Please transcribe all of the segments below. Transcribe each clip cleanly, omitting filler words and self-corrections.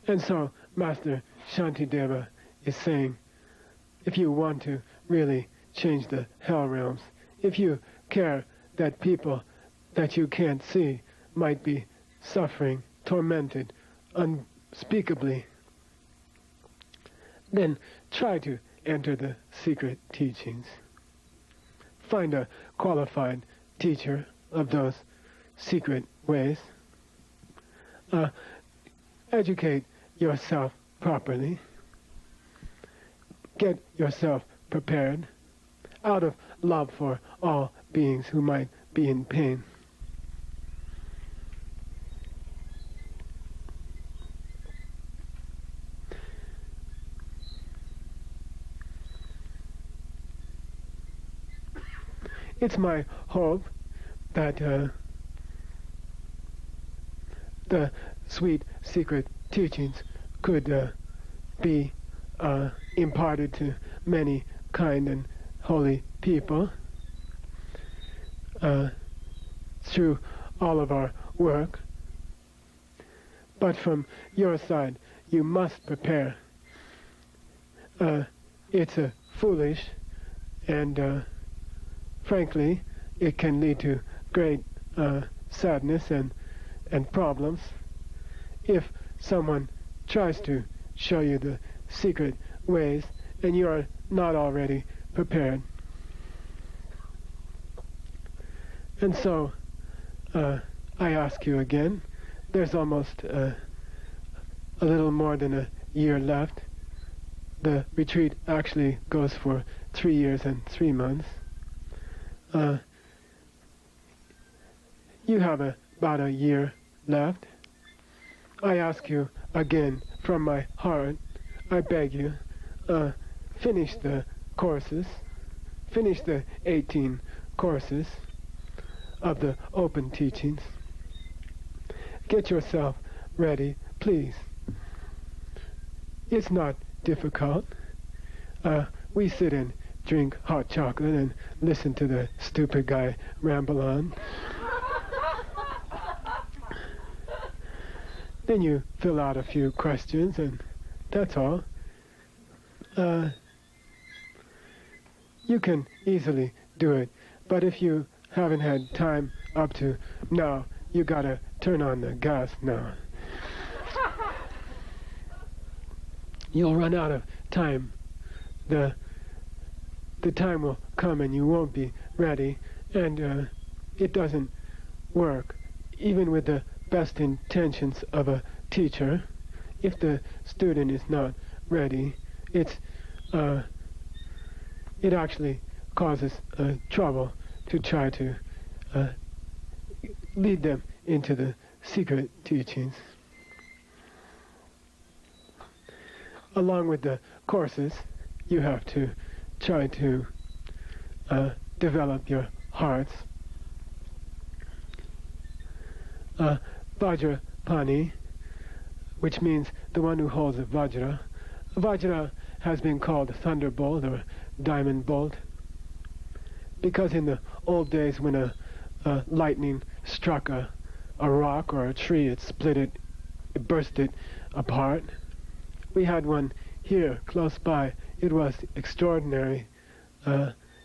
And so Master Shantideva is saying, if you want to really change the hell realms, if you care that people that you can't see might be suffering, tormented, unspeakably, then try to enter the secret teachings. Find a qualified teacher of those secret ways. Educate yourself properly. Get yourself prepared out of love for all beings who might be in pain. It's my hope that the sweet secret teachings could be imparted to many kind and holy people through all of our work. But from your side, you must prepare. It's a foolish and frankly, it can lead to great sadness and problems if someone tries to show you the secret ways and you are not already prepared. And so I ask you again, there's almost a little more than a year left. The retreat actually goes for 3 years and 3 months. You have about a year left. I ask you again from my heart, I beg you, finish the courses, finish the 18 courses of the open teachings. Get yourself ready, please. It's not difficult. We sit and drink hot chocolate and listen to the stupid guy ramble on. Then you fill out a few questions and that's all. You can easily do it, but if you haven't had time up to now, you gotta turn on the gas now. You'll run out of time. The time will come and you won't be ready, and it doesn't work. Even with the best intentions of a teacher, if the student is not ready, it actually causes trouble to try to lead them into the secret teachings. Along with the courses, you have to try to develop your hearts. Vajrapani, which means the one who holds a Vajra. Vajra has been called thunderbolt or diamond bolt because in the old days when a lightning struck a rock or a tree, it split it, it burst it apart. We had one here close by. It was extraordinary.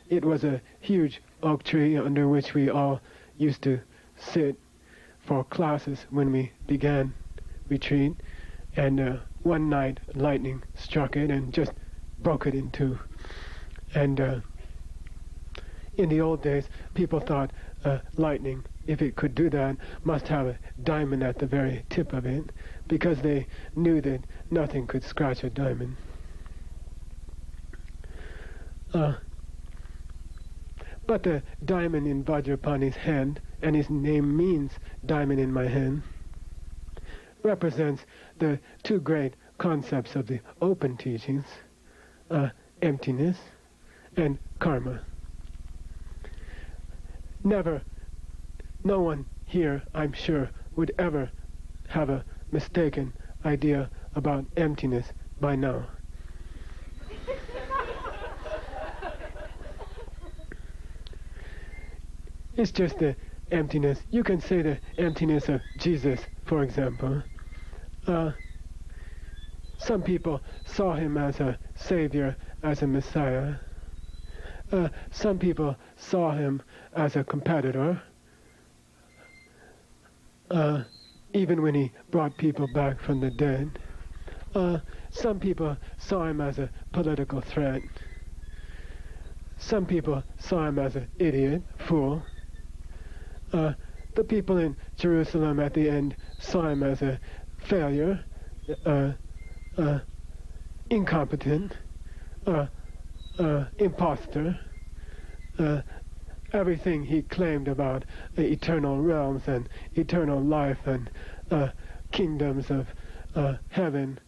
It was a huge oak tree under which we all used to sit for classes when we began retreat, and one night lightning struck it and just broke it in two. And in the old days, people thought lightning, if it could do that, must have a diamond at the very tip of it, because they knew that nothing could scratch a diamond. But the diamond in Vajrapani's hand, and his name means diamond in my hand, represents the two great concepts of the open teachings, emptiness and karma. Never, no one here, I'm sure, would ever have a mistaken idea about emptiness by now. It's just the emptiness. You can say the emptiness of Jesus, for example. Some people saw him as a savior, as a messiah. Some people saw him as a competitor, even when he brought people back from the dead. Some people saw him as a political threat. Some people saw him as an idiot, fool. The people in Jerusalem at the end saw him as a failure, incompetent, imposter. Everything he claimed about eternal realms and eternal life and kingdoms of heaven,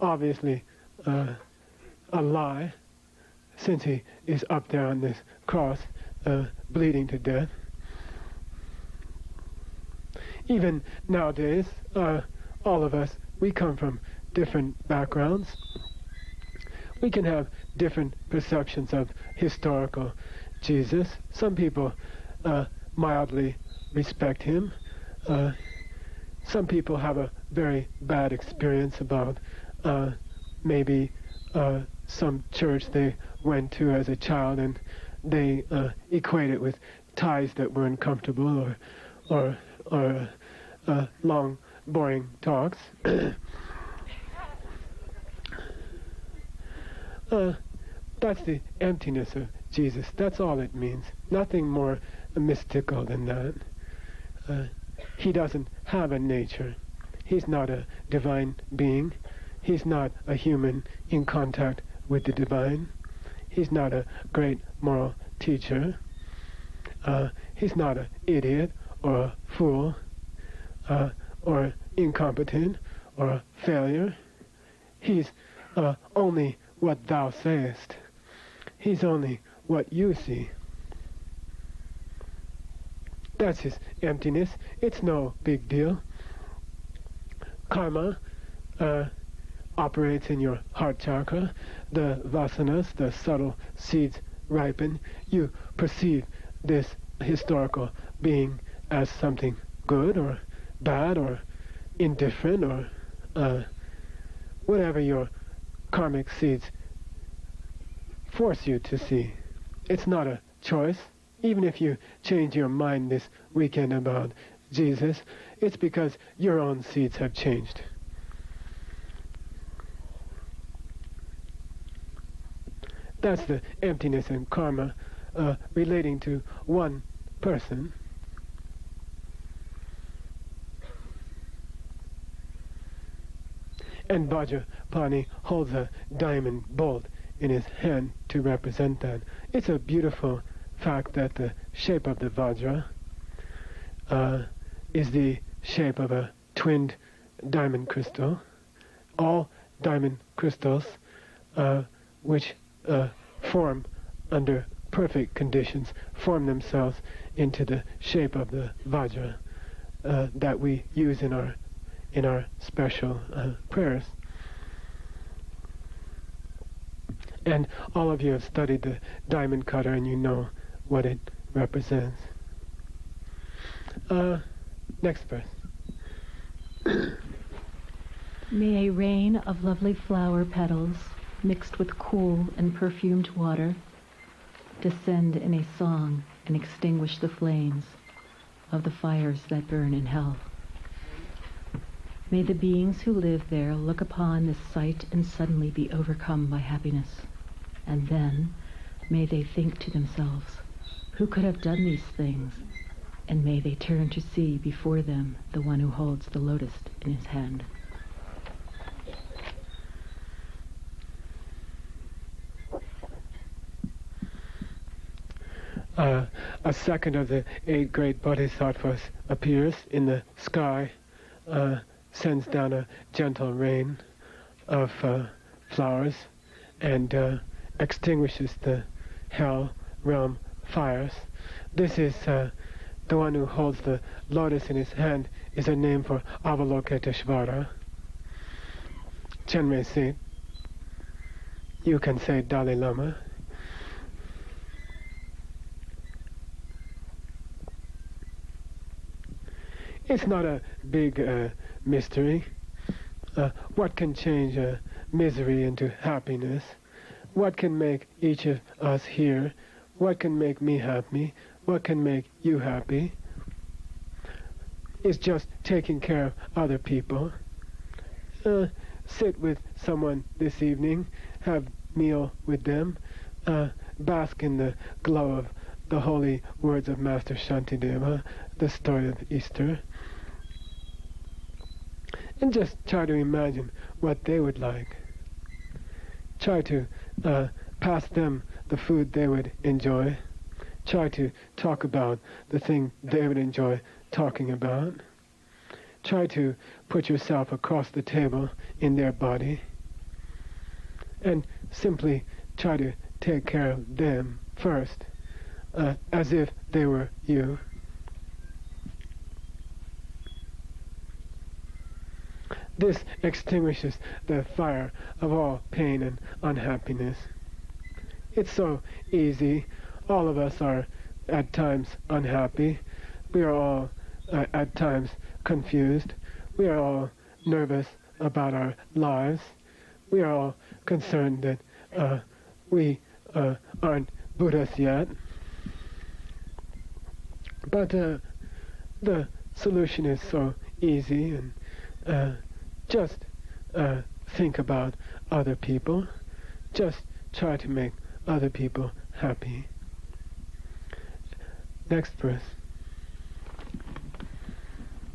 obviously a lie, since he is up there on this cross, bleeding to death. Even nowadays, all of us, we come from different backgrounds. We can have different perceptions of historical Jesus. Some people mildly respect him. Some people have a very bad experience about maybe some church they went to as a child, and they equate it with ties that were uncomfortable or long, boring talks. That's the emptiness of Jesus. That's all it means. Nothing more mystical than that. He doesn't have a nature. He's not a divine being. He's not a human in contact with the divine. He's not a great moral teacher. He's not an idiot or a fool or incompetent or a failure. He's only what thou sayest. He's only what you see. That's his emptiness. It's no big deal. Karma operates in your heart chakra. The vasanas, the subtle seeds, ripen. You perceive this historical being as something good or bad or indifferent or whatever your karmic seeds force you to see. It's not a choice. Even if you change your mind this weekend about Jesus, it's because your own seeds have changed. That's the emptiness and karma relating to one person. And Vajrapani holds a diamond bolt in his hand to represent that. It's a beautiful fact that the shape of the Vajra is the shape of a twinned diamond crystal. All diamond crystals which form under perfect conditions form themselves into the shape of the Vajra that we use in our special prayers. And all of you have studied the diamond cutter and you know what it represents. Next verse. May a rain of lovely flower petals mixed with cool and perfumed water descend in a song and extinguish the flames of the fires that burn in hell. May the beings who live there look upon this sight and suddenly be overcome by happiness. And then may they think to themselves, who could have done these things? And may they turn to see before them the one who holds the lotus in his hand. A second of the 8 great bodhisattvas appears in the sky, sends down a gentle rain of flowers, and extinguishes the hell realm fires. This is the one who holds the lotus in his hand is a name for Avalokiteshvara. Chenmei Sit. You can say Dalai Lama. It's not a big mystery. what can change misery into happiness? What can make each of us here? What can make me happy? What can make you happy? It's just taking care of other people. Sit with someone this evening, have meal with them, bask in the glow of the holy words of Master Shantideva, the story of Easter, and just try to imagine what they would like. Try to pass them the food they would enjoy. Try to talk about the thing they would enjoy talking about. Try to put yourself across the table in their body and simply try to take care of them first, as if they were you. This extinguishes the fire of all pain and unhappiness. It's so easy. All of us are at times unhappy. We are all at times confused. We are all nervous about our lives. We are all concerned that we aren't Buddhas yet. But the solution is so easy, and just think about other people. Just try to make other people happy. Next verse.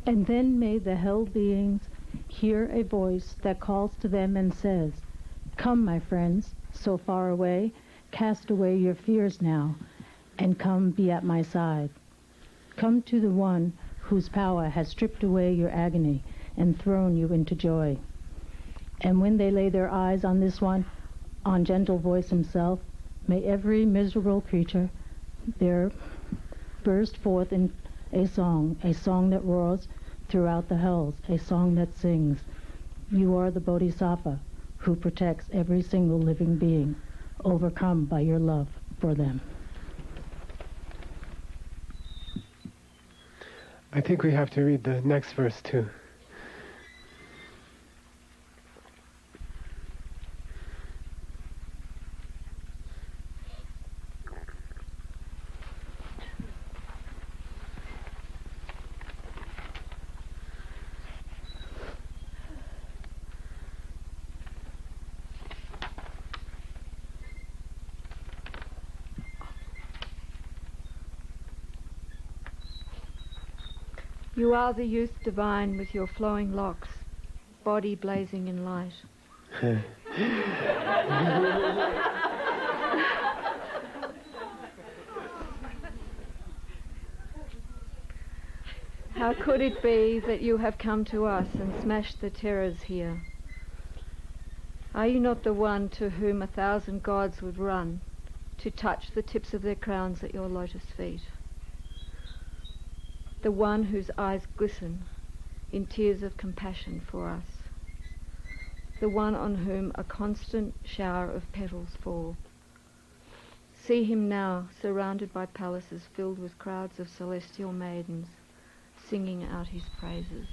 And then may the held beings hear a voice that calls to them and says, "Come, my friends, so far away, cast away your fears now, and come be at my side. Come to the one whose power has stripped away your agony and thrown you into joy." And when they lay their eyes on this one, on gentle voice himself, may every miserable creature there burst forth in a song that roars throughout the hells, a song that sings, "You are the Bodhisattva who protects every single living being, overcome by your love for them." I think we have to read the next verse too. You are the youth divine with your flowing locks, body blazing in light. How could it be that you have come to us and smashed the terrors here? Are you not the one to whom 1,000 gods would run to touch the tips of their crowns at your lotus feet? The one whose eyes glisten in tears of compassion for us, the one on whom a constant shower of petals fall. See him now, surrounded by palaces filled with crowds of celestial maidens, singing out his praises.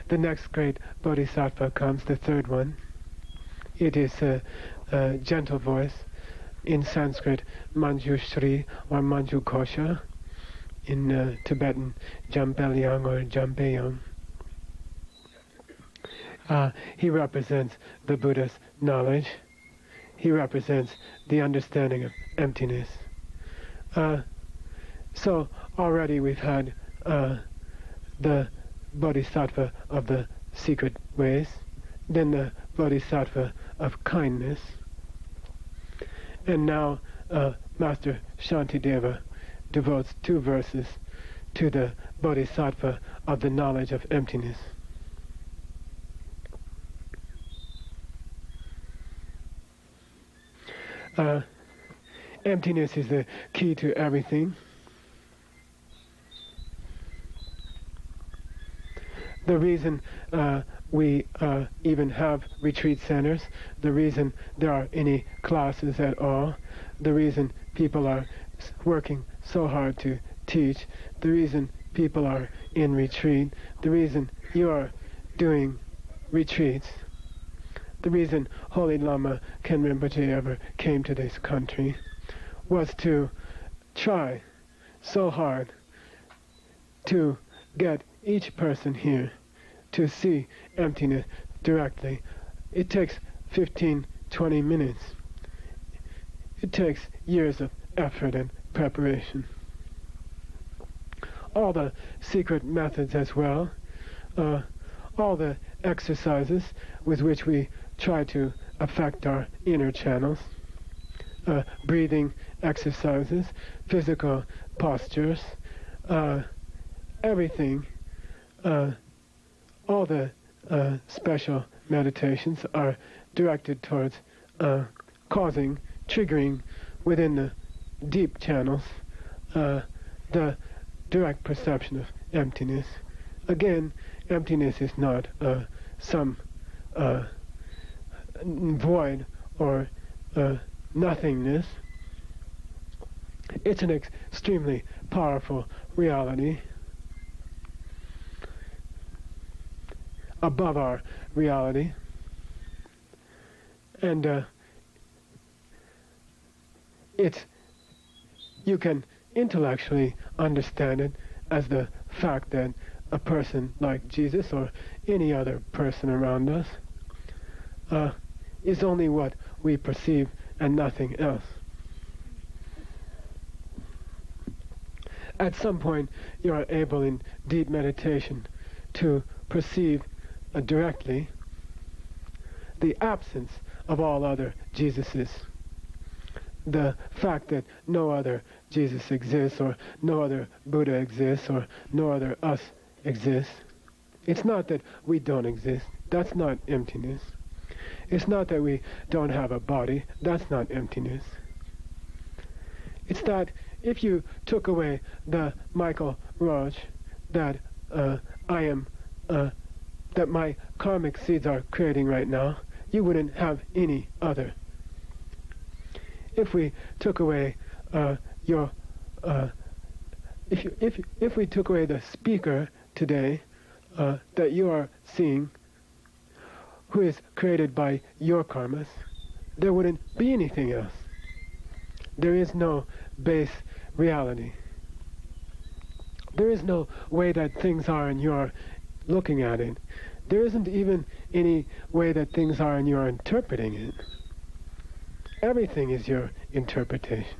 The next great bodhisattva comes, the third one. It is a gentle voice, in Sanskrit Manjushri or Manjukosha, in Tibetan Jambelyang or Jambeyang. He represents the Buddha's knowledge. He represents the understanding of emptiness. So already we've had the Bodhisattva of the secret ways, then the Bodhisattva of kindness, and now Master Shantideva devotes 2 verses to the Bodhisattva of the knowledge of emptiness. Emptiness is the key to everything. The reason we even have retreat centers, the reason there are any classes at all, the reason people are working so hard to teach, the reason people are in retreat, the reason you are doing retreats, the reason Holy Lama Khen Rinpoche ever came to this country was to try so hard to get each person here to see emptiness directly. It takes 15, 20 minutes. It takes years of effort and preparation. All the secret methods as well, all the exercises with which we try to affect our inner channels, breathing exercises, physical postures, everything, all the special meditations are directed towards triggering within the deep channels the direct perception of emptiness. Again, emptiness is not some void or nothingness. It's an extremely powerful reality above our reality, and you can intellectually understand it as the fact that a person like Jesus or any other person around us is only what we perceive and nothing else. At some point, you are able in deep meditation to perceive directly the absence of all other Jesuses. The fact that no other Jesus exists, or no other Buddha exists, or no other us exists. It's not that we don't exist. That's not emptiness. It's not that we don't have a body. That's not emptiness. It's that if you took away the Michael Roach that I am, that my karmic seeds are creating right now, you wouldn't have any other. If we took away if we took away the speaker today that you are seeing, who is created by your karmas, there wouldn't be anything else. There is no base reality. There is no way that things are and you are looking at it. There isn't even any way that things are and you are interpreting it. Everything is your interpretation.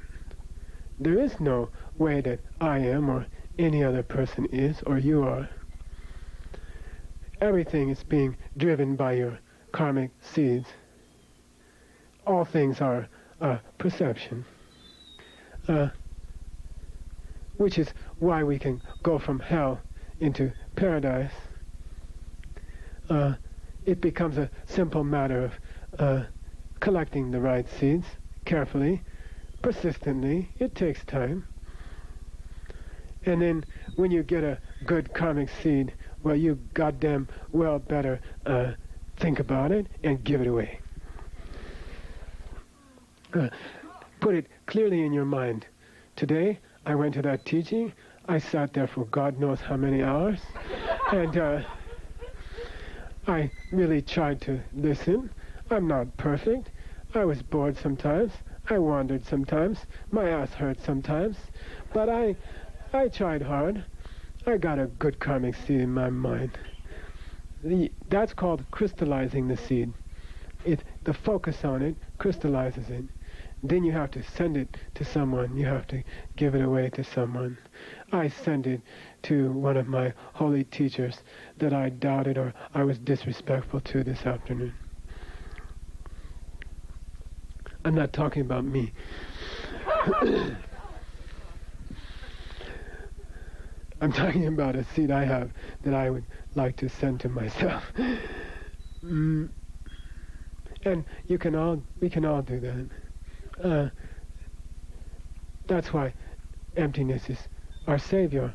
There is no way that I am or any other person is or you are. Everything is being driven by your karmic seeds. All things are perception. Which is why we can go from hell into paradise. It becomes a simple matter of collecting the right seeds carefully, persistently. It takes time. And then when you get a good karmic seed, well, you goddamn well better think about it and give it away. Put it clearly in your mind. Today, I went to that teaching. I sat there for God knows how many hours. And I really tried to listen. I'm not perfect. I was bored sometimes. I wandered sometimes. My ass hurt sometimes. But I tried hard. I got a good karmic seed in my mind. That's called crystallizing the seed. The focus on it crystallizes it. Then you have to send it to someone. You have to give it away to someone. I sent it to one of my holy teachers that I doubted or I was disrespectful to this afternoon. I'm not talking about me. I'm talking about a seed I have that I would like to send to myself. And we can all do that. That's why emptiness is our savior.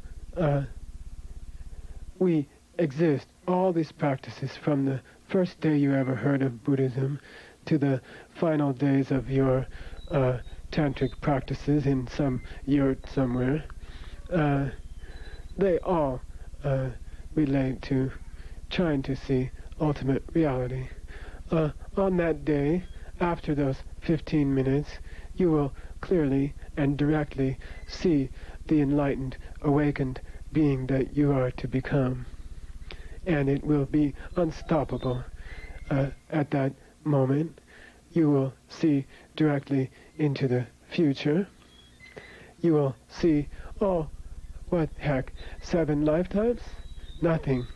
We exist, all these practices from the first day you ever heard of Buddhism to the final days of your tantric practices in some yurt somewhere, they all relate to trying to see ultimate reality. On that day, after those 15 minutes, you will clearly and directly see the enlightened, awakened being that you are to become. And it will be unstoppable. At that moment, you will see directly into the future. You will see, oh, what heck, 7 lifetimes? Nothing.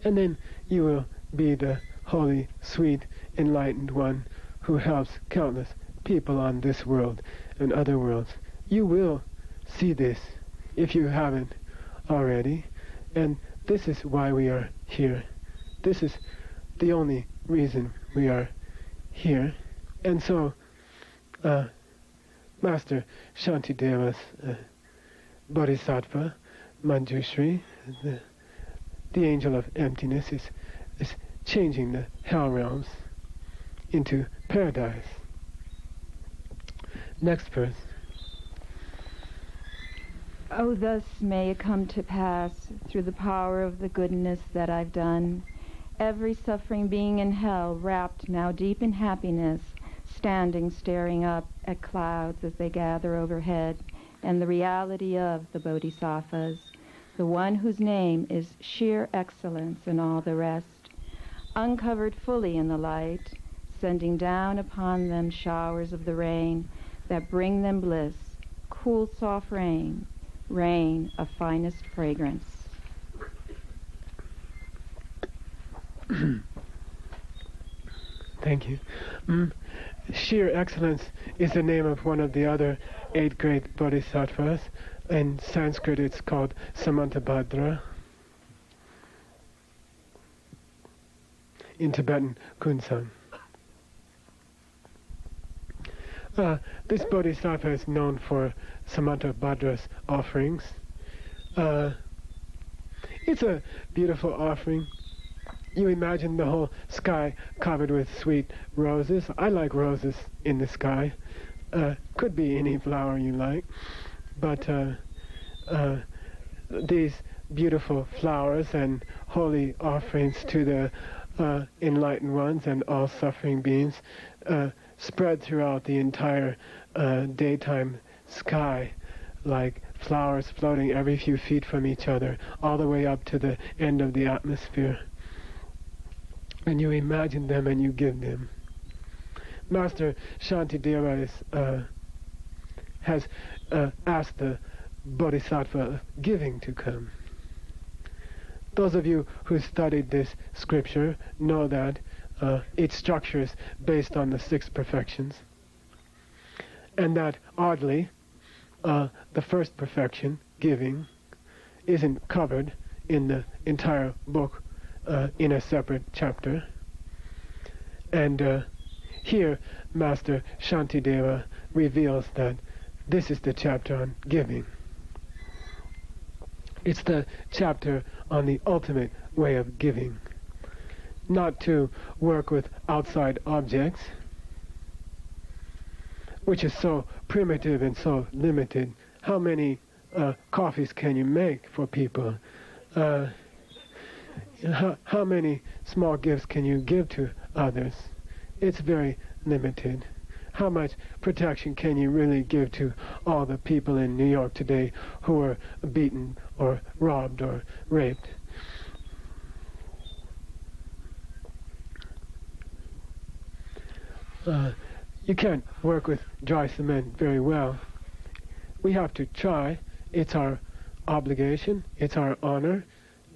And then you will be the holy, sweet, enlightened one who helps countless people on this world and other worlds. You will see this if you haven't already. And this is why we are here. This is the only reason we are here. And so, Master Shantideva's Bodhisattva, Manjushri, the angel of emptiness, is changing the hell realms into paradise. Next verse. Oh, thus may it come to pass, through the power of the goodness that I've done, every suffering being in hell, wrapped now deep in happiness, standing staring up at clouds as they gather overhead, and the reality of the Bodhisattvas, the one whose name is sheer excellence in all the rest, uncovered fully in the light, sending down upon them showers of the rain that bring them bliss, cool soft rain, rain of finest fragrance. Thank you. Sheer excellence is the name of one of the other 8 great bodhisattvas. In Sanskrit it's called Samantabhadra. In Tibetan, Kunsam. This bodhisattva is known for Samantabhadra's offerings. It's a beautiful offering. You imagine the whole sky covered with sweet roses. I like roses in the sky. Could be any flower you like. But these beautiful flowers and holy offerings to the enlightened ones and all suffering beings spread throughout the entire daytime sky like flowers floating every few feet from each other all the way up to the end of the atmosphere. And you imagine them and you give them. Master Shantideva has asked the Bodhisattva of giving to come. Those of you who studied this scripture know that its structure is based on the 6 perfections. And that, oddly, the first perfection, giving, isn't covered in the entire book in a separate chapter. And here, Master Shantideva reveals that this is the chapter on giving. It's the chapter on the ultimate way of giving. Not to work with outside objects, which is so primitive and so limited. How many coffees can you make for people? How many small gifts can you give to others? It's very limited. How much protection can you really give to all the people in New York today who are beaten or robbed or raped? You can't work with dry cement very well. We have to try. It's our obligation, it's our honor,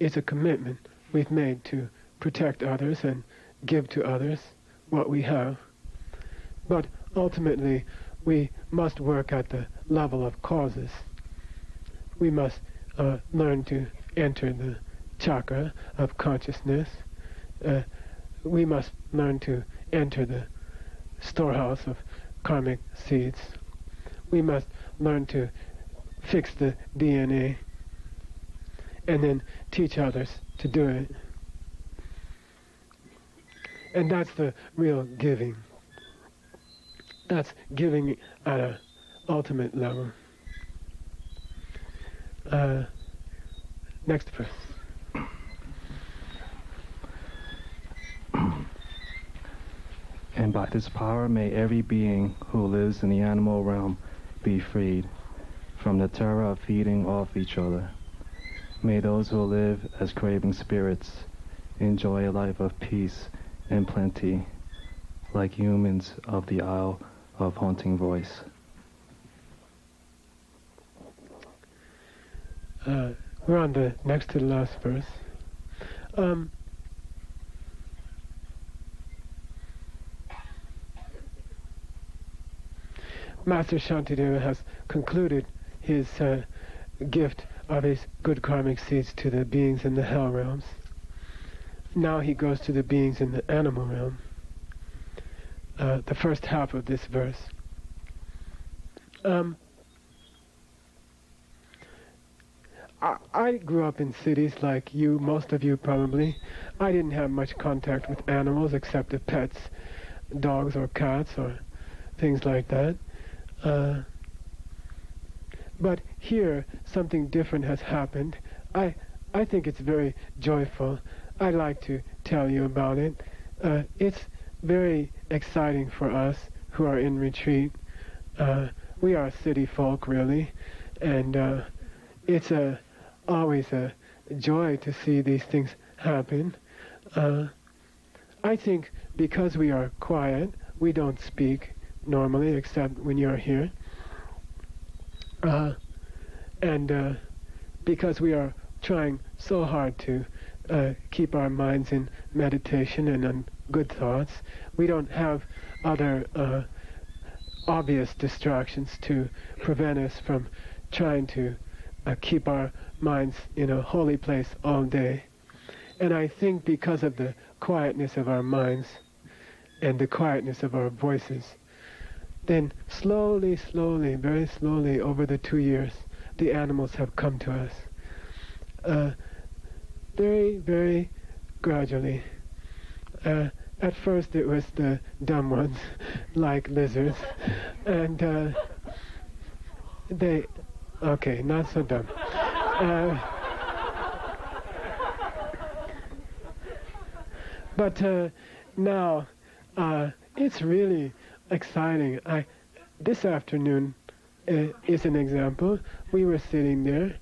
it's a commitment we've made to protect others and give to others what we have. But ultimately, we must work at the level of causes. We must learn to enter the chakra of consciousness. We must learn to enter the storehouse of karmic seeds. We must learn to fix the DNA. and then teach others to do it. And that's the real giving. That's giving at an ultimate level. Next verse. And by this power may every being who lives in the animal realm be freed from the terror of feeding off each other. May those who live as craving spirits enjoy a life of peace and plenty, like humans of the Isle of Haunting Voice. We're on the next to the last verse. Master Shantideva has concluded his gift of his good karmic seeds to the beings in the hell realms. Now he goes to the beings in the animal realm. The first half of this verse. I grew up in cities like you, most of you probably. I didn't have much contact with animals except the pets, dogs or cats or things like that. But here, something different has happened. I think it's very joyful. I'd like to tell you about it. It's very exciting for us who are in retreat. We are city folk, really, and it's always a joy to see these things happen. I think because we are quiet, we don't speak normally except when you're here. And because we are trying so hard to keep our minds in meditation and on good thoughts, we don't have other obvious distractions to prevent us from trying to keep our minds in a holy place all day. And I think because of the quietness of our minds and the quietness of our voices, then slowly, very slowly over the 2 years, the animals have come to us. Very, very gradually. At first it was the dumb ones, like lizards, and they, okay, not so dumb. But now it's really exciting. This afternoon is an example. We were sitting there,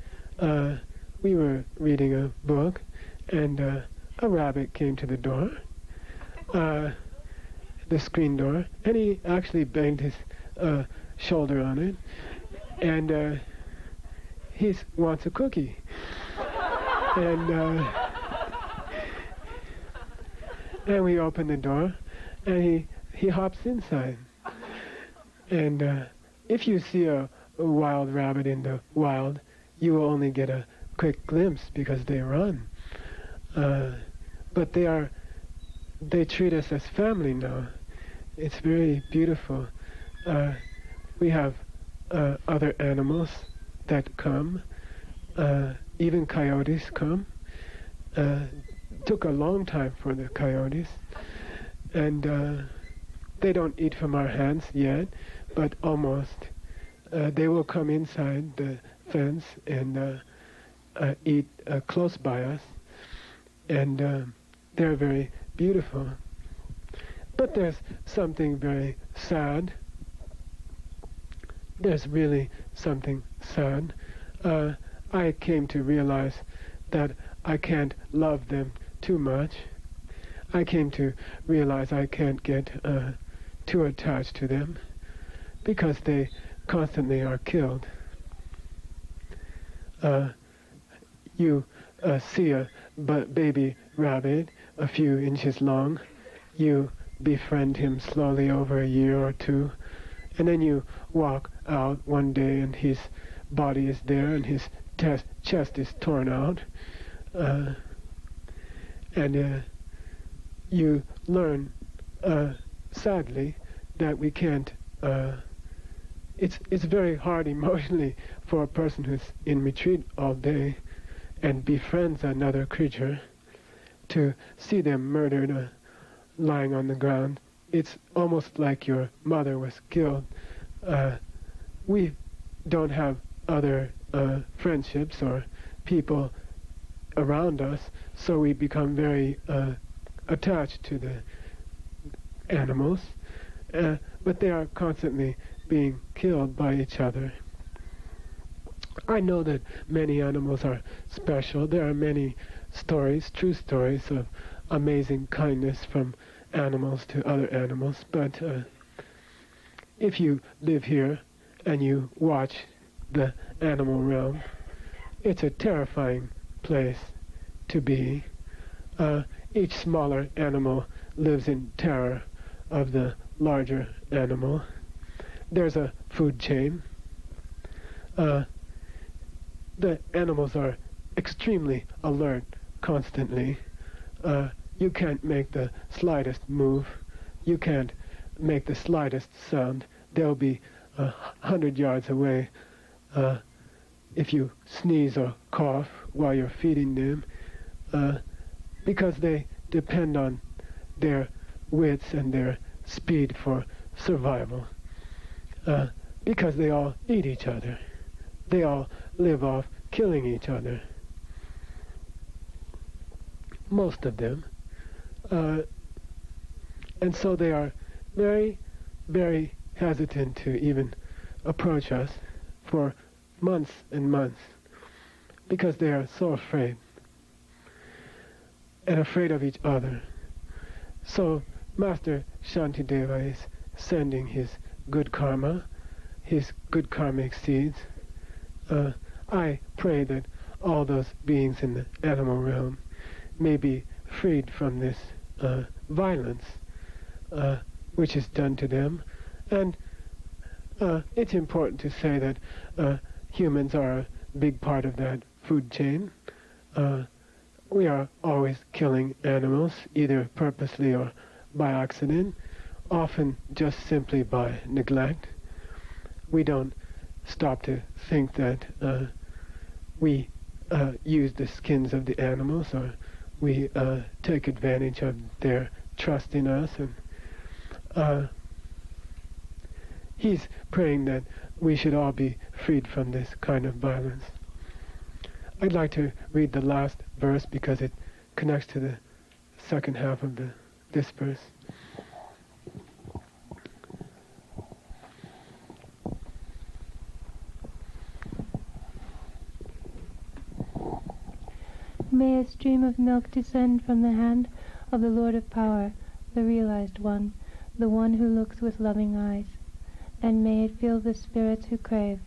we were reading a book, and a rabbit came to the door, the screen door, and he actually banged his shoulder on it, and he wants a cookie. And we open the door, and he hops inside. And if you see a wild rabbit in the wild, you will only get a quick glimpse because they run. But they treat us as family now. It's very beautiful. We have other animals that come. Even coyotes come. Took a long time for the coyotes, and they don't eat from our hands yet, but almost. They will come inside the fence and eat close by us, and they're very beautiful. But there's something very sad. There's really something sad. I came to realize that I can't love them too much. I came to realize I can't get too attached to them because they constantly are killed. You see a baby rabbit a few inches long, you befriend him slowly over a year or two, and then you walk out one day and his body is there and his chest is torn out. And you learn, sadly, that we can't, it's very hard emotionally for a person who's in retreat all day and befriends another creature, to see them murdered lying on the ground, it's almost like your mother was killed. We don't have other friendships or people around us, so we become very attached to the animals, but they are constantly being killed by each other. I know that many animals are special. There are many stories, true stories of amazing kindness from animals to other animals, but if you live here and you watch the animal realm, it's a terrifying place to be. Each smaller animal lives in terror of the larger animal. There's a food chain. The animals are extremely alert constantly. You can't make the slightest move. You can't make the slightest sound. They'll be 100 yards away if you sneeze or cough while you're feeding them, because they depend on their wits and their speed for survival, because they all eat each other. They all live off killing each other. Most of them. And so they are very, very hesitant to even approach us for months and months, because they are so afraid, and afraid of each other. So Master Shantideva is sending his good karma, his good karmic seeds. I pray that all those beings in the animal realm may be freed from this violence which is done to them. And it's important to say that humans are a big part of that food chain. We are always killing animals, either purposely or by accident, often just simply by neglect. We don't stop to think that we use the skins of the animals, or we take advantage of their trust in us. And he's praying that we should all be freed from this kind of violence. I'd like to read the last verse because it connects to the second half of this verse. May a stream of milk descend from the hand of the Lord of Power, the realized one, the one who looks with loving eyes. And may it fill the spirits who crave,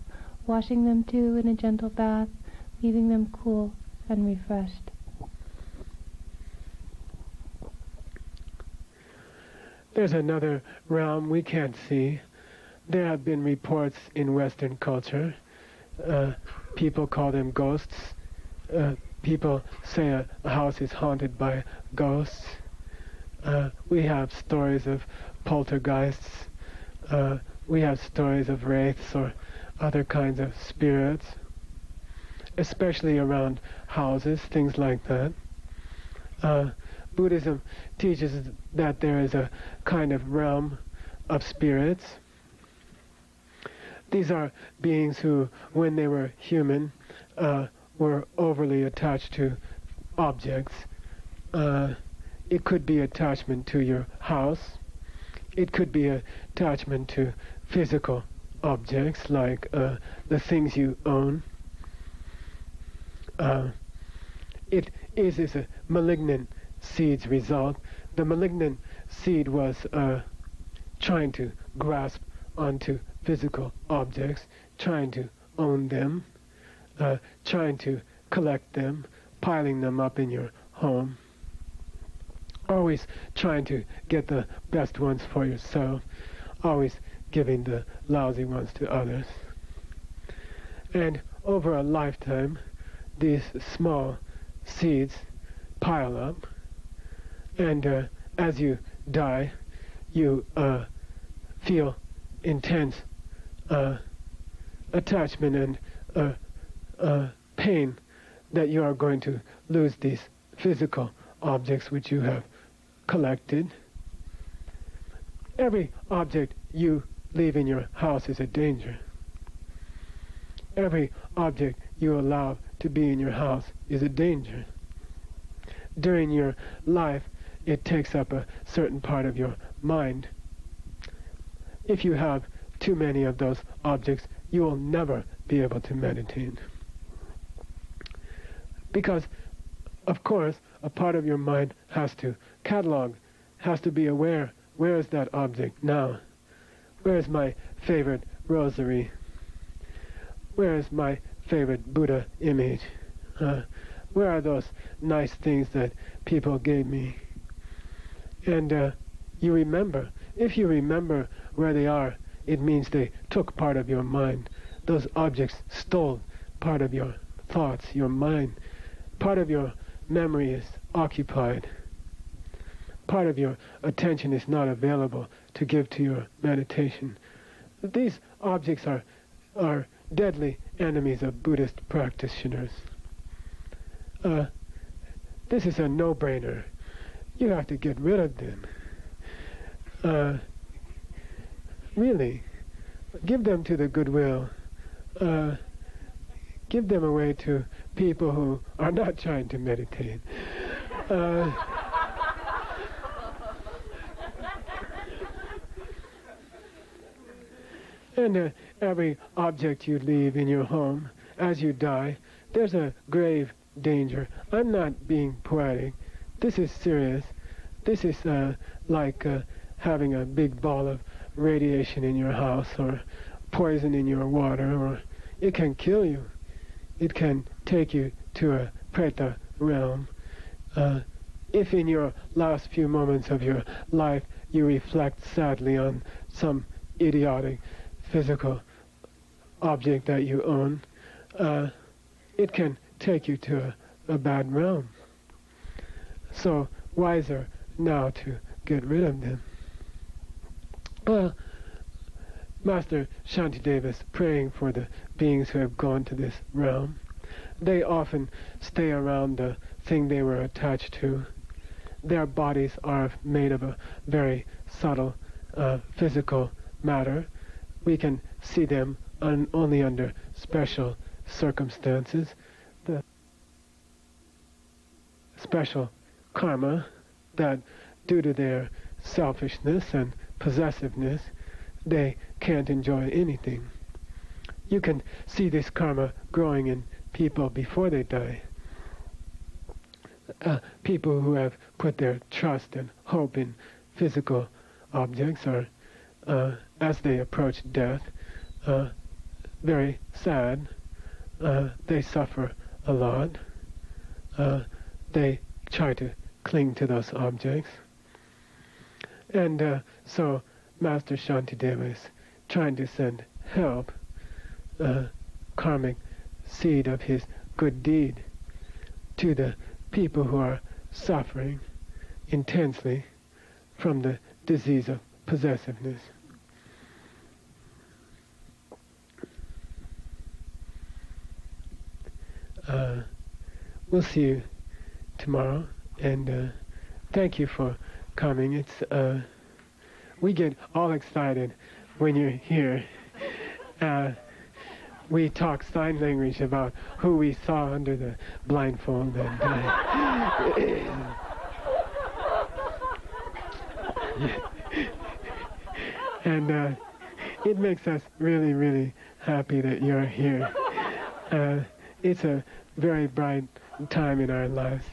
washing them too in a gentle bath, leaving them cool and refreshed. There's another realm we can't see. There have been reports in Western culture. People call them ghosts. People say a house is haunted by ghosts. We have stories of poltergeists. We have stories of wraiths or other kinds of spirits, especially around houses, things like that. Buddhism teaches that there is a kind of realm of spirits. These are beings who, when they were human, were overly attached to objects. It could be attachment to your house. It could be attachment to physical objects, like the things you own. It is a malignant seed's result. The malignant seed was trying to grasp onto physical objects, trying to own them, trying to collect them, piling them up in your home, always trying to get the best ones for yourself, always giving the lousy ones to others. And over a lifetime, these small seeds pile up, and as you die, you feel intense attachment and pain that you are going to lose these physical objects which you have collected. Every object you leave in your house is a danger. Every object you allow to be in your house is a danger. During your life, it takes up a certain part of your mind. If you have too many of those objects, you will never be able to meditate. Because, of course, a part of your mind has to catalog, has to be aware, where is that object now? Where is my favorite rosary? Where is my favorite Buddha image? Where are those nice things that people gave me? And you remember. If you remember where they are, it means they took part of your mind. Those objects stole part of your thoughts, your mind. Part of your memory is occupied. Part of your attention is not available to give to your meditation. These objects are deadly enemies of Buddhist practitioners. This is a no-brainer. You have to get rid of them. Really, give them to the Goodwill. Give them away to people who are not trying to meditate. And every object you leave in your home, as you die, there's a grave danger. I'm not being poetic. This is serious. This is like having a big ball of radiation in your house, or poison in your water, or it can kill you. It can take you to a preta realm. If in your last few moments of your life you reflect sadly on some idiotic physical object that you own, it can take you to a bad realm. So wiser now to get rid of them. Well, Master Shantideva is praying for the beings who have gone to this realm. They often stay around the thing they were attached to. Their bodies are made of a very subtle physical matter. We can see them only under special circumstances. The special karma that, due to their selfishness and possessiveness, they can't enjoy anything. You can see this karma growing in people before they die. People who have put their trust and hope in physical objects are, as they approach death, very sad. They suffer a lot. They try to cling to those objects. And so Master Shantideva is trying to send help, karmic seed of his good deed, to the people who are suffering intensely from the disease of possessiveness. We'll see you tomorrow, and thank you for coming. It's we get all excited when you're here. We talk sign language about who we saw under the blindfold, and it makes us really, really happy that you're here. It's a very bright time in our lives.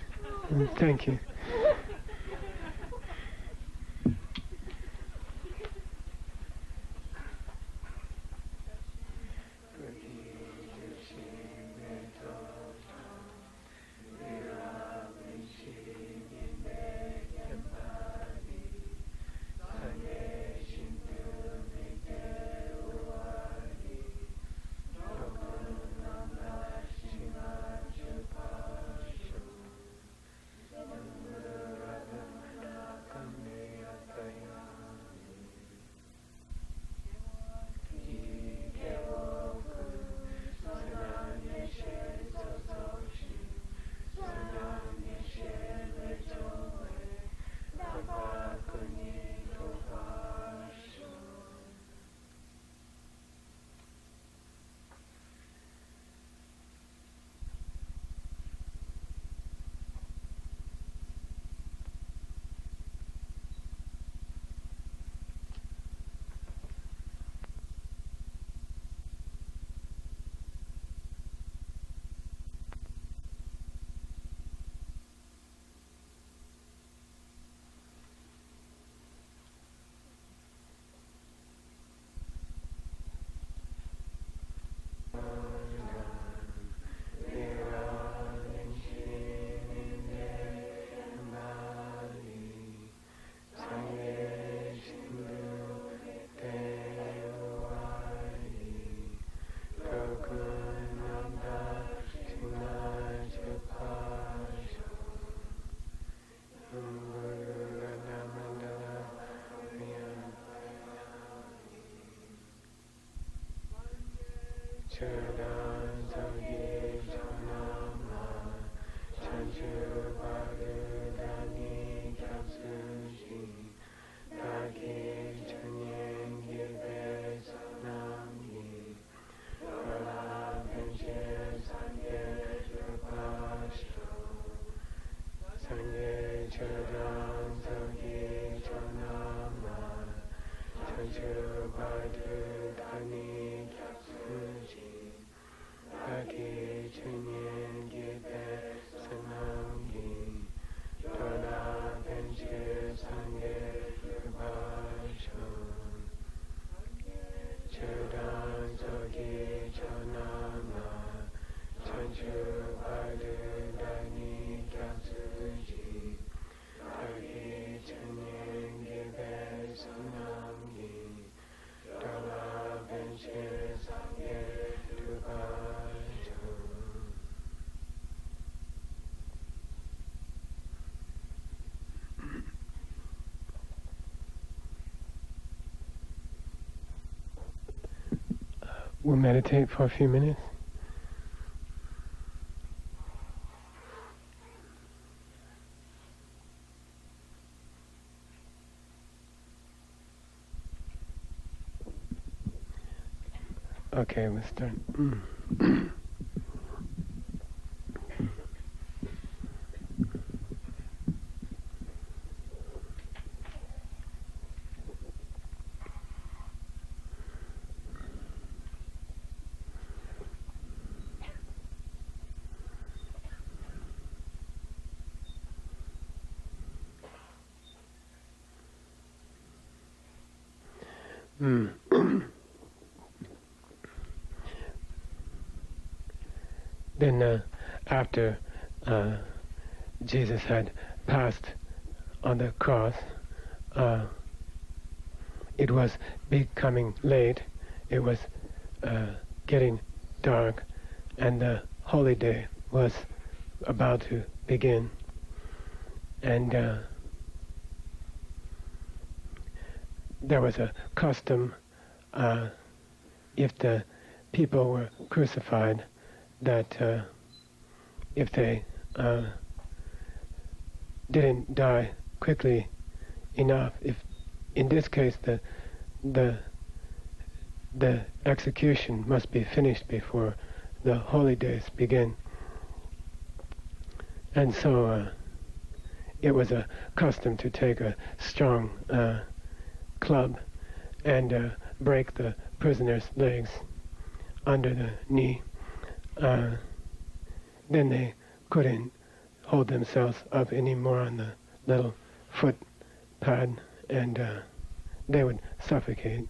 Thank you. We'll meditate for a few minutes. Okay, we'll start. Then after Jesus had passed on the cross, it was becoming late, it was getting dark, and the holy day was about to begin. And there was a custom, if the people were crucified, that if they didn't die quickly enough, if in this case the execution must be finished before the holy days begin. And so it was a custom to take a strong club and break the prisoner's legs under the knee. Then they couldn't hold themselves up anymore on the little foot pad, and they would suffocate.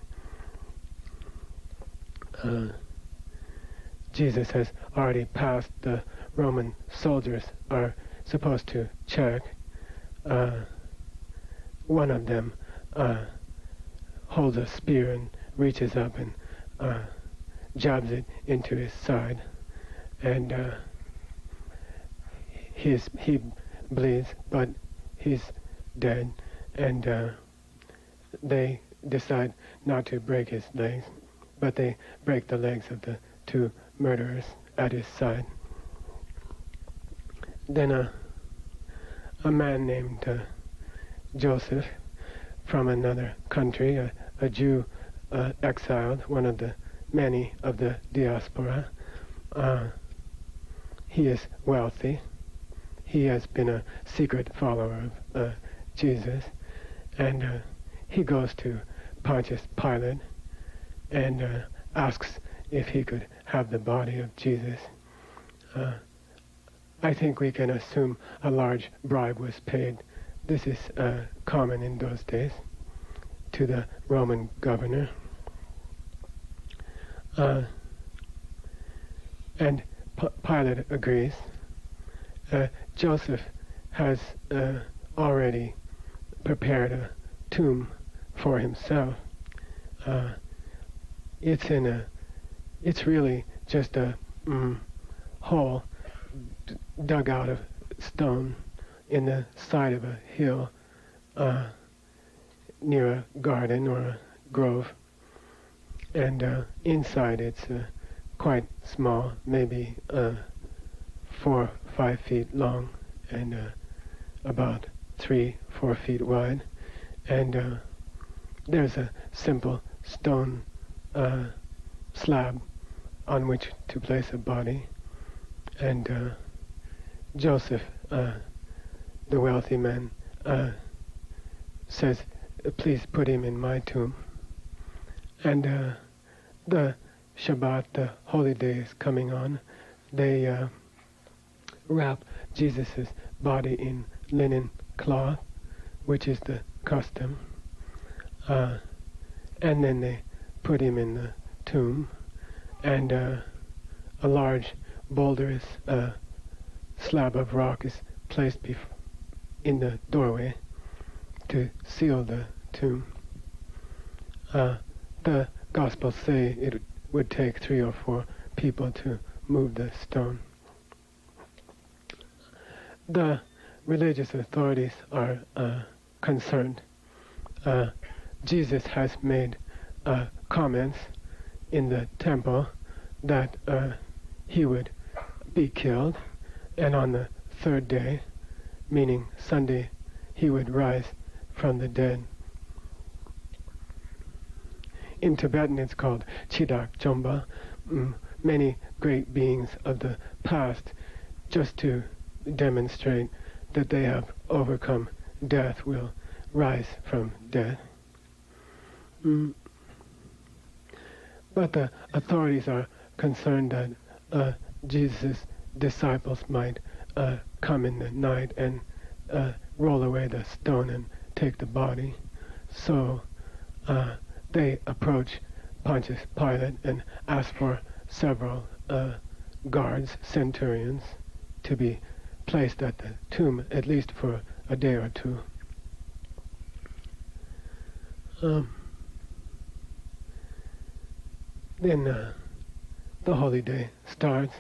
Jesus has already passed. The Roman soldiers are supposed to check. One of them holds a spear and reaches up and jabs it into his side, and he bleeds, but he's dead, and they decide not to break his legs, but they break the legs of the two murderers at his side. Then a man named Joseph from another country, a Jew exiled, one of the many of the diaspora. He is wealthy. He has been a secret follower of Jesus, and he goes to Pontius Pilate and asks if he could have the body of Jesus. I think we can assume a large bribe was paid. This is common in those days to the Roman governor. And Pilate agrees. Joseph has already prepared a tomb for himself. It's really just a hole dug out of stone in the side of a hill near a garden or a grove, and inside it's quite small, maybe 4 or 5 feet long, and about 3-4 feet wide. And there's a simple stone slab on which to place a body. And Joseph, the wealthy man, says, please put him in my tomb. And the Shabbat, the holy day, is coming on. They wrap Jesus' body in linen cloth, which is the custom. And then they put him in the tomb. And a large boulderous slab of rock is placed in the doorway to seal the tomb. The Gospels say it would take 3 or 4 people to move the stone. The religious authorities are concerned. Jesus has made comments in the temple that he would be killed, and on the 3rd day, meaning Sunday, he would rise from the dead. In Tibetan it's called Chidak Chomba. Many great beings of the past, just to demonstrate that they have overcome death, will rise from death. But the authorities are concerned that Jesus' disciples might come in the night and roll away the stone and take the body. So they approach Pontius Pilate and ask for several guards, centurions, to be placed at the tomb at least for a day or 2. Then the holy day starts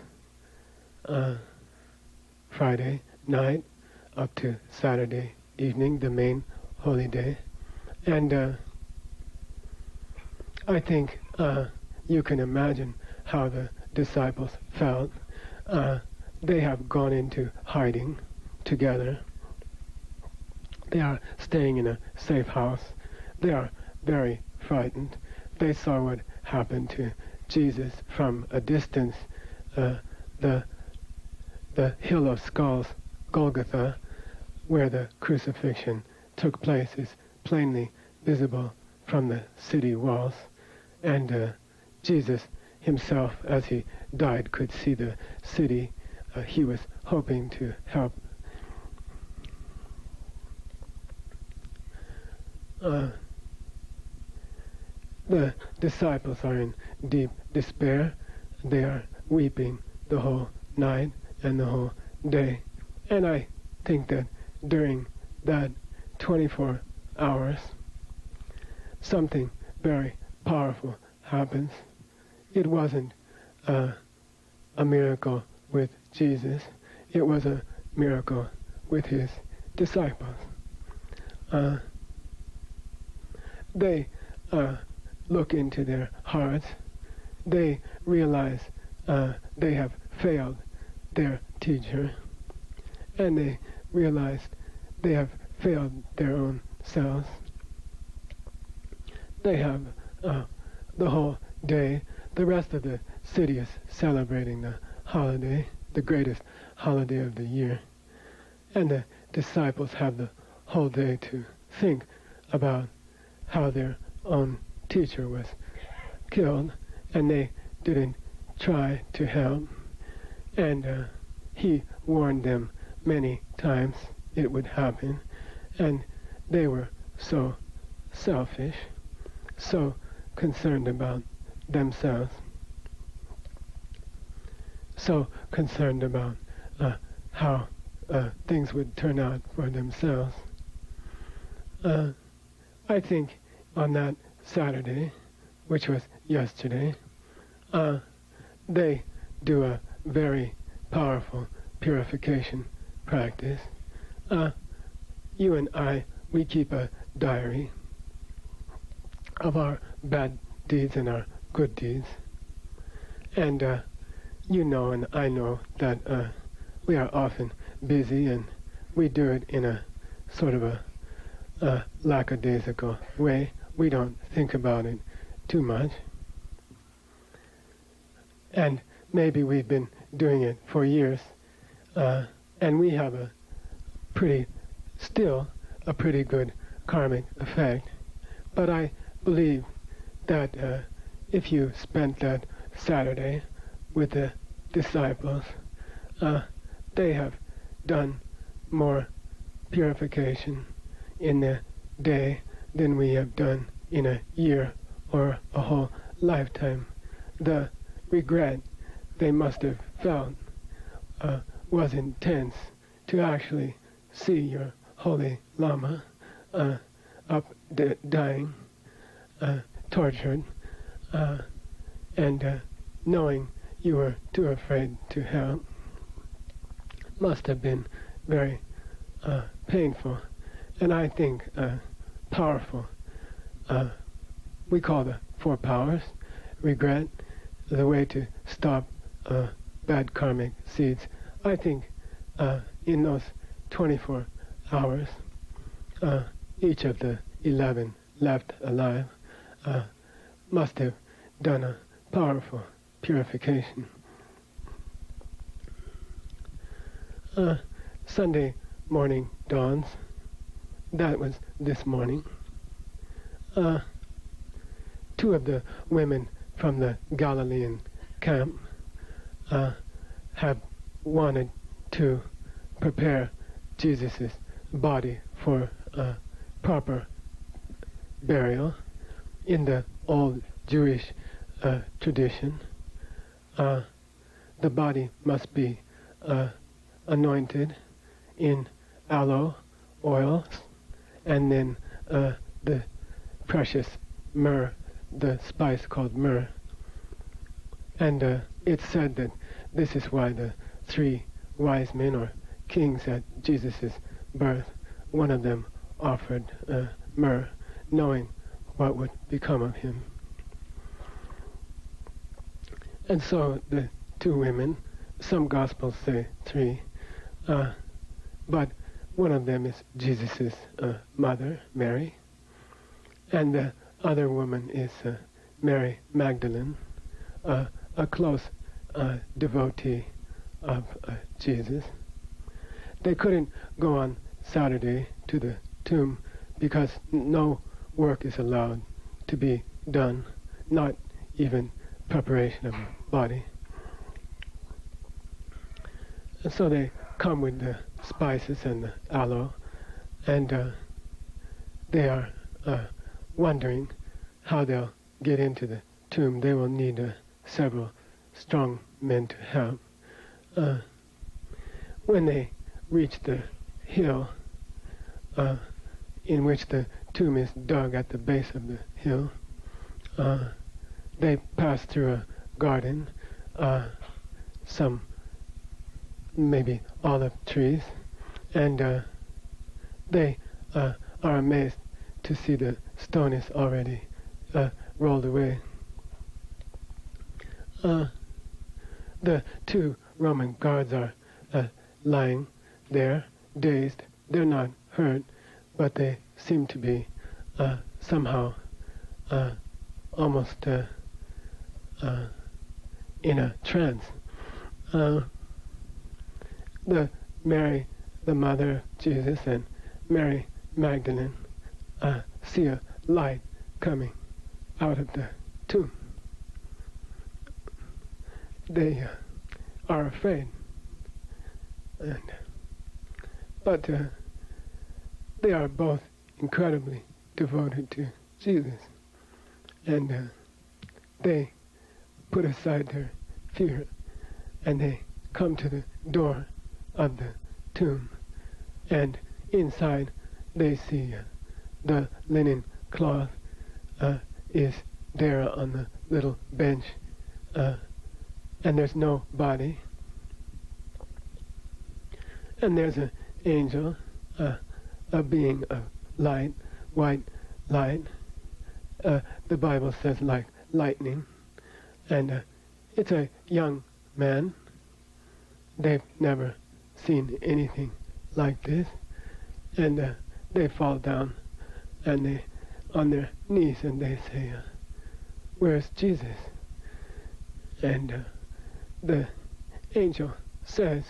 Friday night up to Saturday evening, the main holy day. And I think you can imagine how the disciples felt. They have gone into hiding together. They are staying in a safe house. They are very frightened. They saw what happened to Jesus from a distance. The Hill of Skulls, Golgotha, where the crucifixion took place, is plainly visible from the city walls. And Jesus himself, as he died, could see the city. He was hoping to help. The disciples are in deep despair. They are weeping the whole night and the whole day. And I think that during that 24 hours, something very powerful happens. It wasn't a miracle with Jesus. It was a miracle with his disciples. They look into their hearts. They realize they have failed their teacher, and they realize they have failed their own selves. They have the whole day. The rest of the city is celebrating the holiday, the greatest holiday of the year. And the disciples have the whole day to think about how their own teacher was killed, and they didn't try to help. And he warned them many times it would happen, and they were so selfish, so concerned about themselves, so concerned about how things would turn out for themselves. I think on that Saturday, which was yesterday, they do a very powerful purification practice. You and I, we keep a diary of our bad deeds and our good deeds. And you know and I know that we are often busy, and we do it in a sort of a lackadaisical way. We don't think about it too much. And maybe we've been doing it for years, and we have still a pretty good karmic effect. But I believe that if you spent that Saturday with the disciples, they have done more purification in a day than we have done in a year or a whole lifetime. The regret they must have felt was intense to actually see your holy Lama dying, tortured, and knowing you were too afraid to help must have been very painful, and I think powerful. We call the 4 powers: regret, the way to stop bad karmic seeds. I think in those 24 hours, each of the 11 left alive must have done a powerful purification. Sunday morning dawns. That was this morning. 2 of the women from the Galilean camp have wanted to prepare Jesus' body for proper burial in the old Jewish tradition. The body must be anointed in aloe oils, and then the precious myrrh, the spice called myrrh. And it's said that this is why the 3 wise men or kings at Jesus' birth, one of them offered myrrh, knowing what would become of him. And so the 2 women, some Gospels say 3, but one of them is Jesus' mother, Mary, and the other woman is Mary Magdalene, a close devotee of Jesus. They couldn't go on Saturday to the tomb because no work is allowed to be done, not even preparation of the body. And so they come with the spices and the aloe, and they are wondering how they'll get into the tomb. They will need several strong men to help. When they reach the hill in which the tomb is dug at the base of the hill, they pass through a garden, some maybe olive trees, and they are amazed to see the stone is already rolled away. The 2 Roman guards are lying there, dazed. They're not hurt, but they seem to be somehow almost in a trance. The Mary, the mother of Jesus, and Mary Magdalene see a light coming out of the tomb. They are afraid, but they are both incredibly devoted to Jesus, and they put aside their fear, and they come to the door of the tomb, and inside they see the linen cloth is there on the little bench, and there's no body, and there's an angel, a being of light, white light. The Bible says like lightning, and It's a young man. They've never seen anything like this. And they fall down and they on their knees and they say, where's Jesus? And the angel says,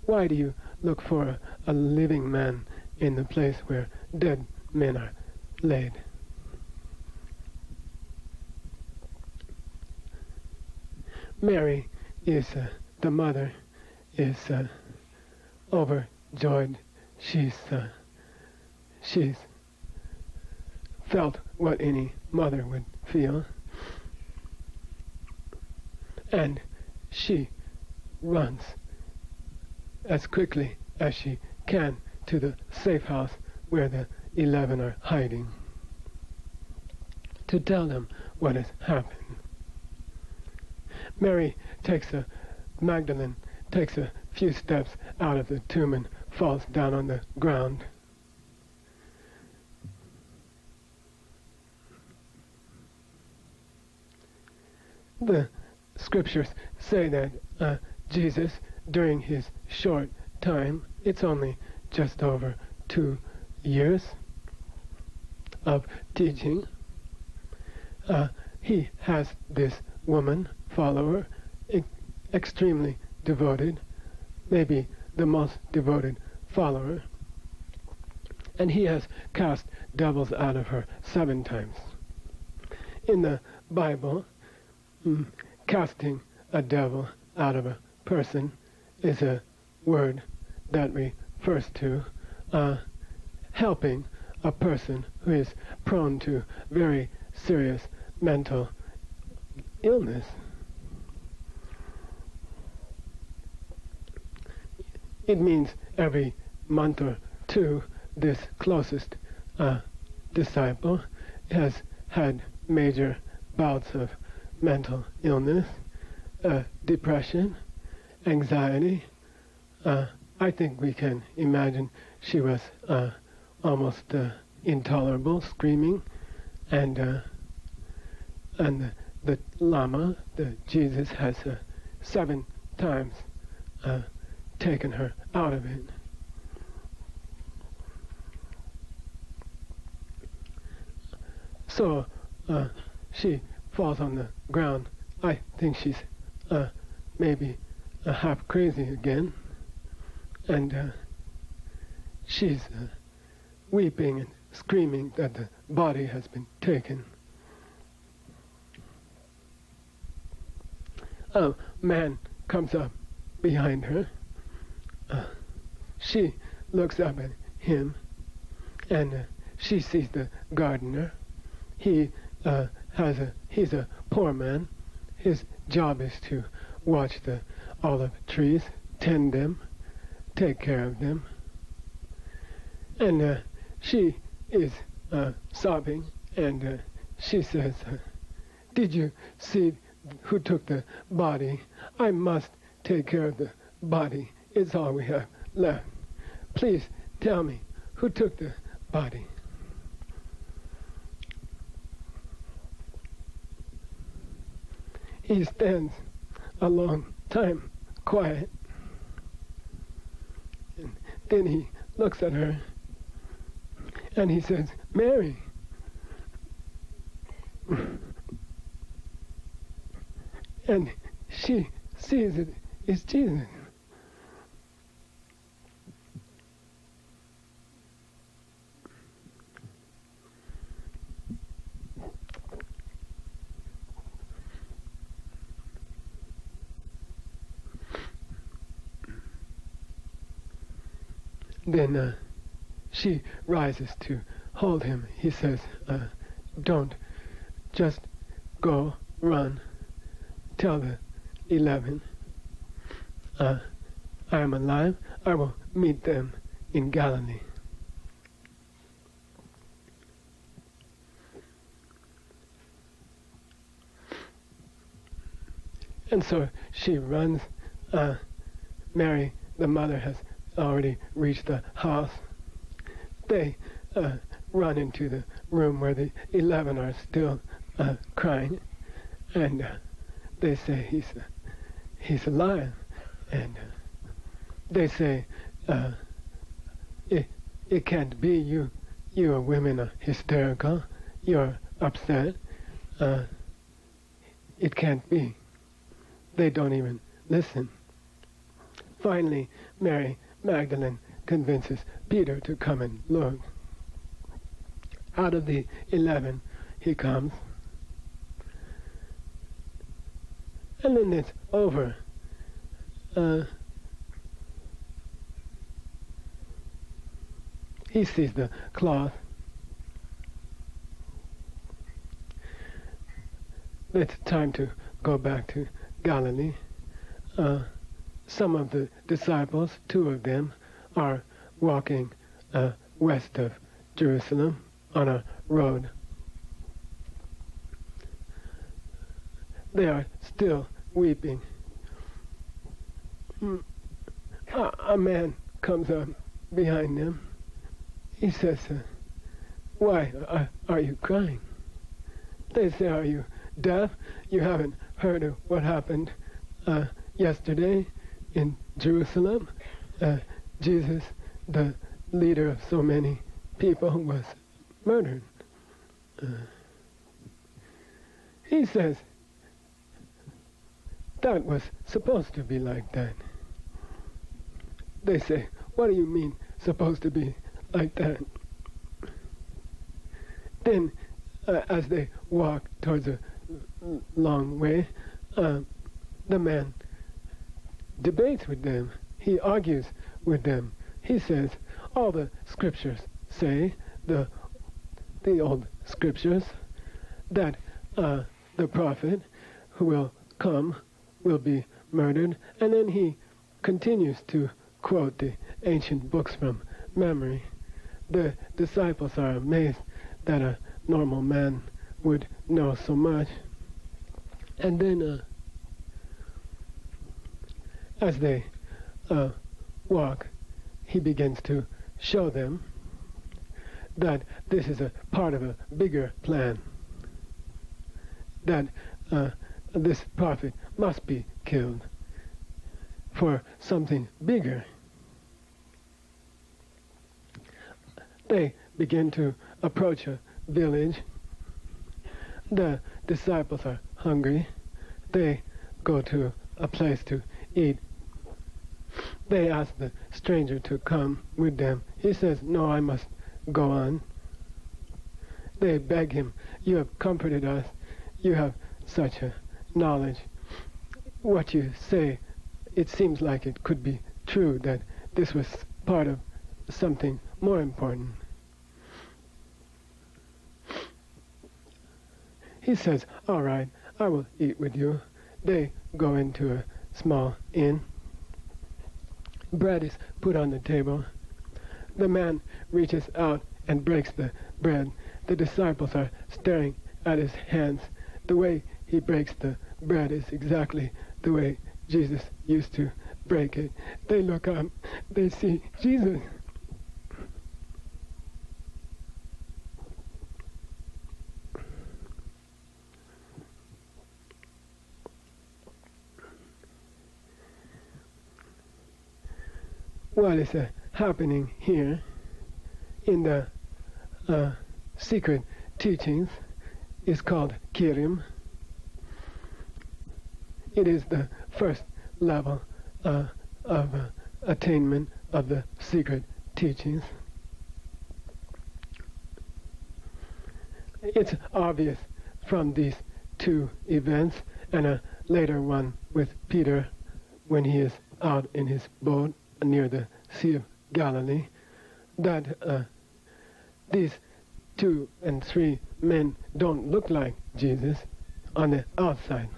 why do you look for a living man in the place where dead men are laid? Mary is, the mother, is overjoyed. She's felt what any mother would feel. And she runs as quickly as she can to the safe house where the 11 are hiding to tell them what has happened. Mary Magdalene takes a few steps out of the tomb and falls down on the ground. The scriptures say that Jesus, during his short time, it's only just over 2 years of teaching, he has this woman follower, extremely devoted, maybe the most devoted follower, and he has cast devils out of her 7 times. In the Bible, casting a devil out of a person is a word that refers to helping a person who is prone to very serious mental illness. It means every month or 2, this closest disciple has had major bouts of mental illness, depression, anxiety. I think we can imagine she was almost intolerable, screaming, and the Lama, the Jesus, has 7 times taken her out of it. So she falls on the ground. I think she's maybe half crazy again, and she's weeping and screaming that the body has been taken. A man comes up behind her. She looks up at him, and she sees the gardener. He's a poor man. His job is to watch the olive trees, tend them, take care of them. And she is sobbing, and she says, did you see who took the body? I must take care of the body. It's all we have left. Please tell me who took the body. He stands a long time quiet, and then he looks at her and he says, Mary. And she sees it is Jesus. Then she rises to hold him. He says, don't, just go, run, tell the 11, I am alive, I will meet them in Galilee. And so she runs. Mary, the mother, has already reached the house. They run into the room where the 11 are still crying, and they say he's alive, and they say it can't be. You women are hysterical. You're upset. It can't be. They don't even listen. Finally, Mary Magdalene convinces Peter to come and look. Out of the 11, he comes. And then it's over. He sees the cloth. It's time to go back to Galilee. Some of the disciples, 2 of them, are walking west of Jerusalem on a road. They are still weeping. A man comes up behind them. He says, "Why are you crying?" They say, "Are you deaf? You haven't heard of what happened yesterday in Jerusalem? Jesus, the leader of so many people, was murdered." He says, "That was supposed to be like that." They say, "What do you mean, supposed to be like that?" Then, as they walk towards a long way, the man debates with them. He argues with them. He says, all the scriptures say, the old scriptures, that the prophet who will come will be murdered. And then he continues to quote the ancient books from memory. The disciples are amazed that a normal man would know so much. And then as they walk, he begins to show them that this is a part of a bigger plan, that this prophet must be killed for something bigger. They begin to approach a village. The disciples are hungry. They go to a place to eat. They ask the stranger to come with them. He says, "No, I must go on." They beg him, "You have comforted us. You have such a knowledge. What you say, it seems like it could be true, that this was part of something more important." He says, "All right, I will eat with you." They go into a small inn. Bread is put on the table. The man reaches out and breaks the bread. The disciples are staring at his hands. The way he breaks the bread is exactly the way Jesus used to break it. They look up. They see Jesus. What is happening here in the secret teachings is called Kirim. It is the first level of attainment of the secret teachings. It's obvious from these 2 events, and a later one with Peter when he is out in his boat near the Sea of Galilee, that these 2 and 3 men don't look like Jesus on the outside.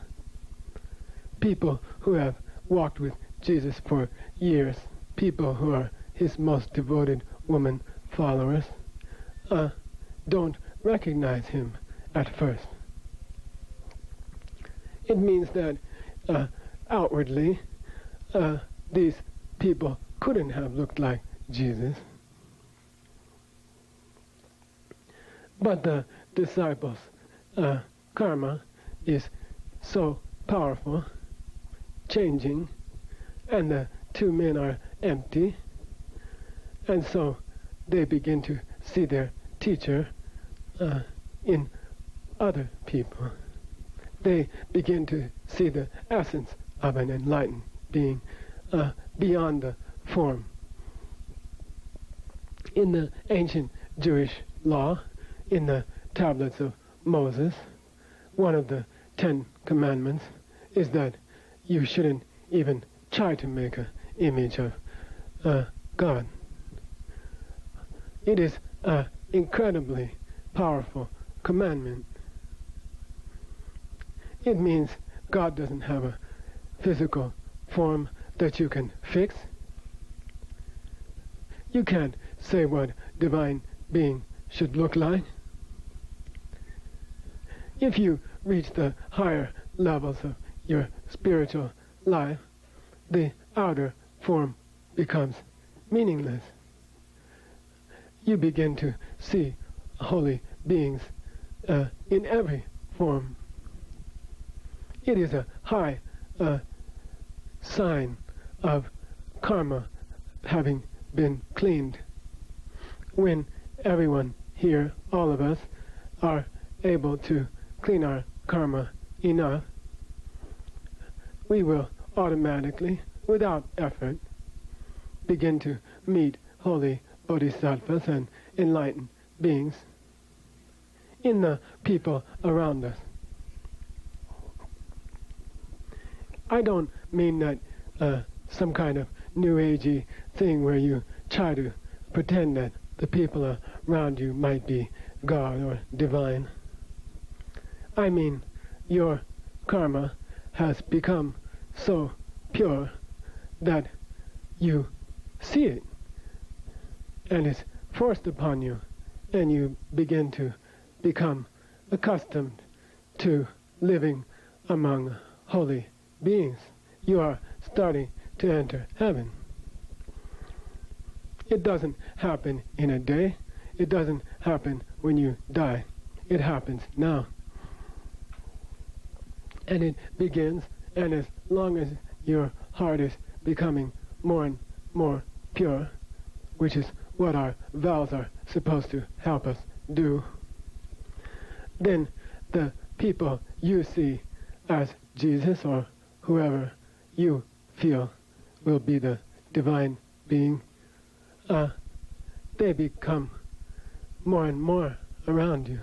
People who have walked with Jesus for years, people who are his most devoted woman followers, don't recognize him at first. It means that outwardly, these people couldn't have looked like Jesus. But the disciples' karma is so powerful, changing, and the two men are empty, and so they begin to see their teacher in other people. They begin to see the essence of an enlightened being beyond the form. In the ancient Jewish law, in the tablets of Moses, one of the 10 commandments is that you shouldn't even try to make an image of God. It is an incredibly powerful commandment. It means God doesn't have a physical form that you can fix. You can't say what divine being should look like. If you reach the higher levels of your spiritual life, the outer form becomes meaningless. You begin to see holy beings in every form. It is a high sign of karma having been cleaned. When everyone here, all of us, are able to clean our karma enough, we will automatically, without effort, begin to meet holy bodhisattvas and enlightened beings in the people around us. I don't mean that some kind of new agey thing where you try to pretend that the people around you might be God or divine. I mean, your karma has become so pure that you see it and it's forced upon you, and you begin to become accustomed to living among holy beings. You are starting to enter heaven. It doesn't happen in a day. It doesn't happen when you die. It happens now. And it begins, and as long as your heart is becoming more and more pure, which is what our vows are supposed to help us do, then the people you see as Jesus or whoever you feel will be the divine being, they become more and more around you.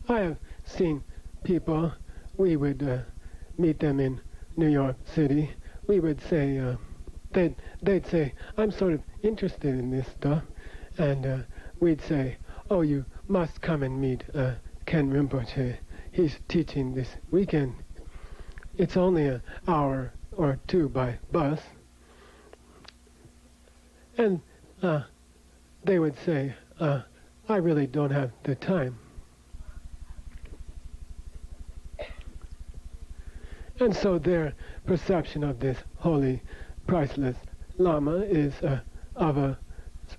I have seen people, we would meet them in New York City. We would say, they'd say, I'm sort of interested in this stuff. And we'd say, oh, you must come and meet Ken Rinpoche. He's teaching this weekend. It's only an hour or two by bus. And they would say, I really don't have the time. And so their perception of this holy, priceless Lama is of a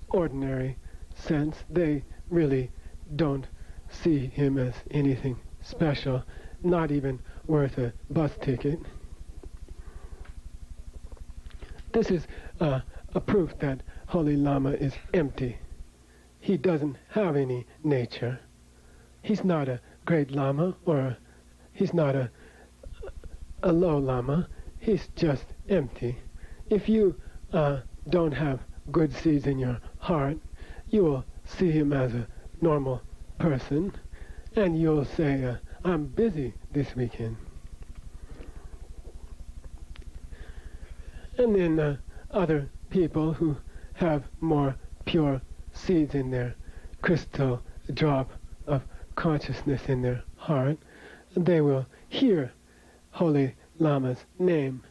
ordinary sense. They really don't see him as anything special, not even worth a bus ticket. This is a proof that Holy Lama is empty. He doesn't have any nature. He's not a great Lama, or he's not a low Lama. He's just empty. If you don't have good seeds in your heart, you will see him as a normal person, and you'll say, I'm busy this weekend. And then other people who have more pure seeds in their crystal drop of consciousness in their heart, they will hear Holy Lama's name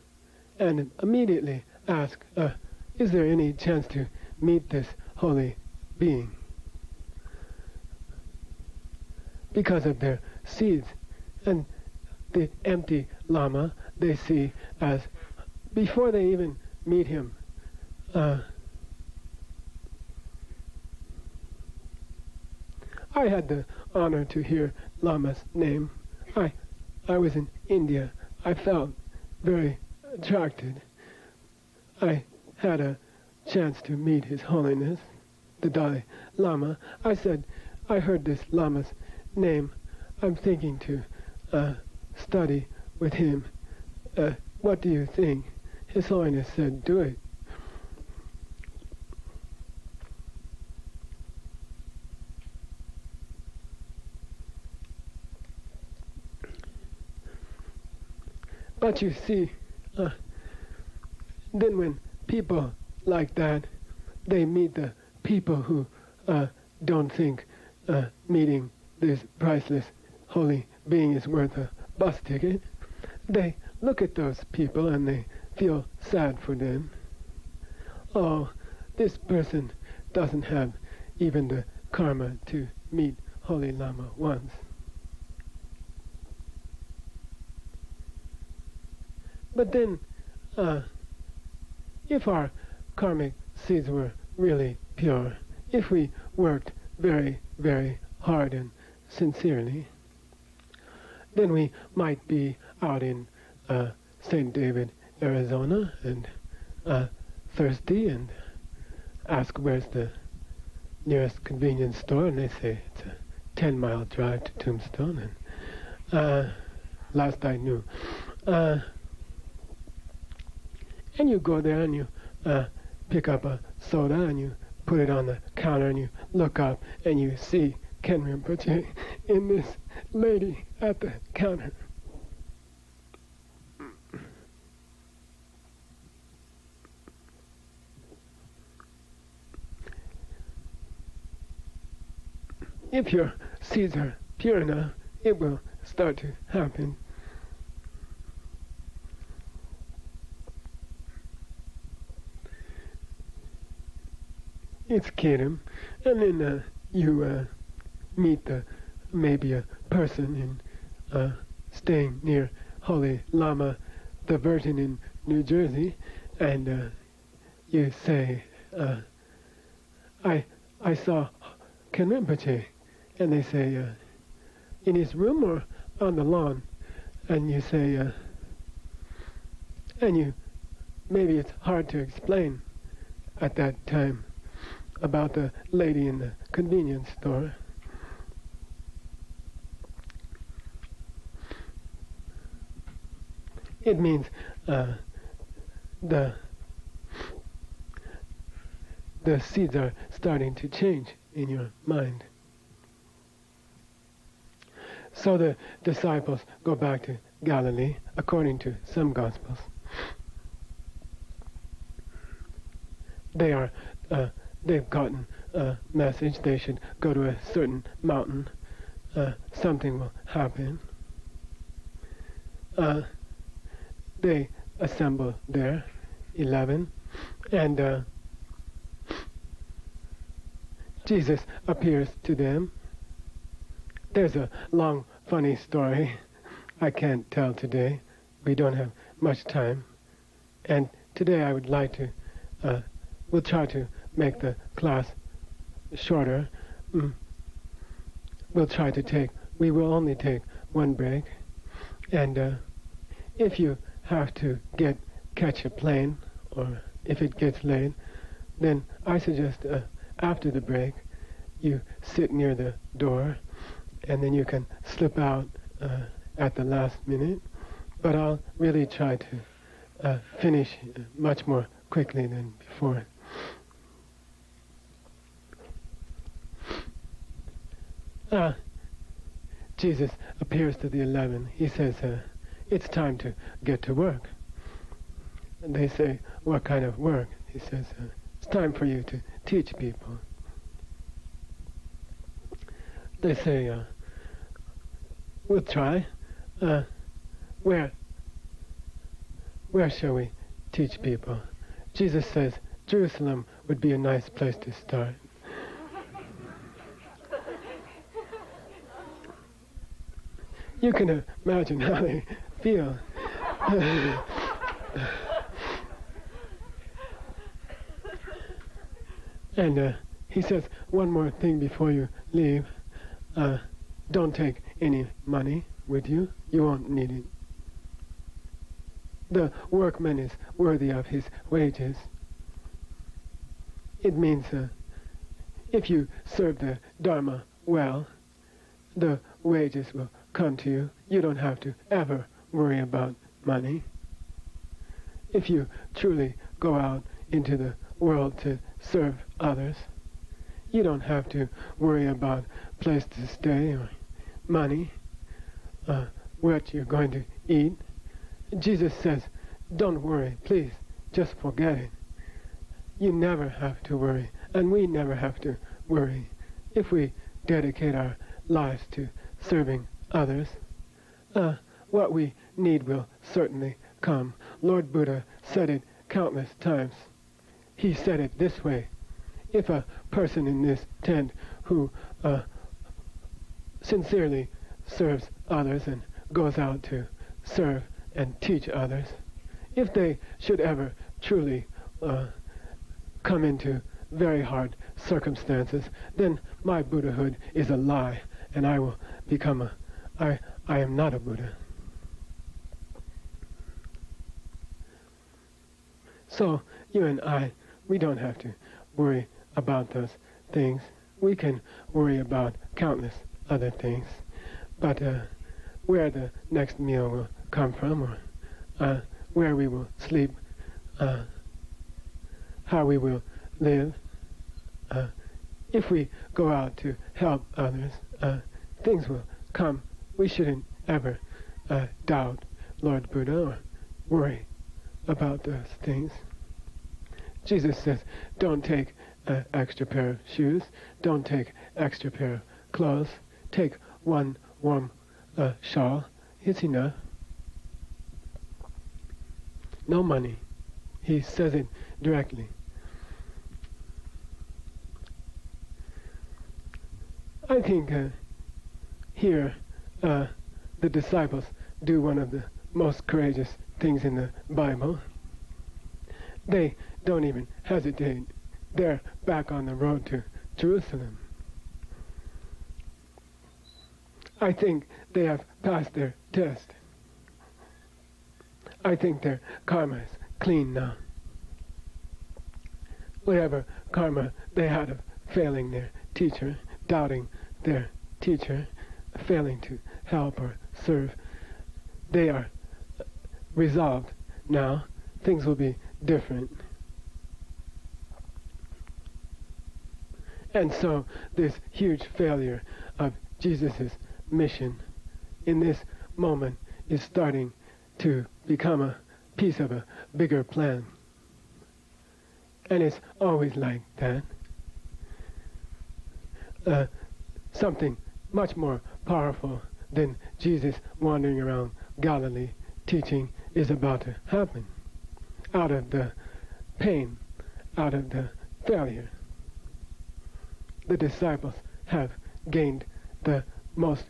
and immediately ask, is there any chance to meet this holy being? Because of their seeds. And the empty Lama they see as, before they even meet him, I had the honor to hear Lama's name. I I was in India, I felt very attracted. I had a chance to meet His Holiness, the Dalai Lama. I said, I heard this Lama's name. I'm thinking to study with him. What do you think? His Holiness said, do it. But you see, then when people like that, they meet the people who don't think meeting this priceless holy being is worth a bus ticket, they look at those people and they feel sad for them. Oh, this person doesn't have even the karma to meet Holy Lama once. But then, if our karmic seeds were really pure, if we worked very, very hard and sincerely, then we might be out in St. David, Arizona, and thirsty, and ask where's the nearest convenience store, and they say it's a 10-mile drive to Tombstone, and last I knew. And you go there and you pick up a soda and you put it on the counter and you look up and you see Ken Rinpoche in this lady at the counter. If your seeds are pure enough, it will start to happen. It's Kedem, and then you meet maybe a person in staying near Holy Lama, the Virgin in New Jersey, and you say, I saw Ken Rinpoche, and they say, in his room or on the lawn, and you say, and you, maybe it's hard to explain at that time about the lady in the convenience store. It means the seeds are starting to change in your mind. So the disciples go back to Galilee, according to some Gospels. They are they've gotten a message they should go to a certain mountain. Something will happen. They assemble there, 11, and Jesus appears to them. There's a long, funny story I can't tell today. We don't have much time. And today I would like to, we'll try to make the class shorter. We will only take one break. And if you have to catch a plane, or if it gets late, then I suggest after the break, you sit near the door, and then you can slip out at the last minute. But I'll really try to finish much more quickly than before. Jesus appears to the 11. He says, it's time to get to work. And they say, what kind of work? He says, it's time for you to teach people. They say, we'll try. Where shall we teach people? Jesus says, Jerusalem would be a nice place to start. You can imagine how they feel. And he says, one more thing before you leave. Don't take any money with you, you won't need it. The workman is worthy of his wages. It means if you serve the Dharma well, the wages will come to you. You don't have to ever worry about money. If you truly go out into the world to serve others, you don't have to worry about place to stay or money, what you're going to eat. Jesus says, don't worry, please, just forget it. You never have to worry, and we never have to worry. If we dedicate our lives to serving others, what we need will certainly come. Lord Buddha said it countless times. He said it this way: if a person in this tent who sincerely serves others and goes out to serve and teach others, if they should ever truly come into very hard circumstances, then my Buddhahood is a lie, and I will become I am not a Buddha. So you and I, we don't have to worry about those things. We can worry about countless other things, but where the next meal will come from, or where we will sleep, how we will live, if we go out to help others, things will come. We shouldn't ever doubt Lord Buddha or worry about those things. Jesus says, don't take an extra pair of shoes, don't take extra pair of clothes, take one warm shawl, it's enough. No money. He says it directly. I think here the disciples do one of the most courageous things in the Bible. They don't even hesitate. They're back on the road to Jerusalem. I think they have passed their test. I think their karma is clean now. Whatever karma they had of failing their teacher, doubting their teacher, failing to help or serve, they are resolved now. Things will be different. And so this huge failure of Jesus' mission in this moment is starting to become a piece of a bigger plan. And it's always like that. Something much more powerful than Jesus wandering around Galilee teaching is about to happen. Out of the pain, out of the failure, the disciples have gained the most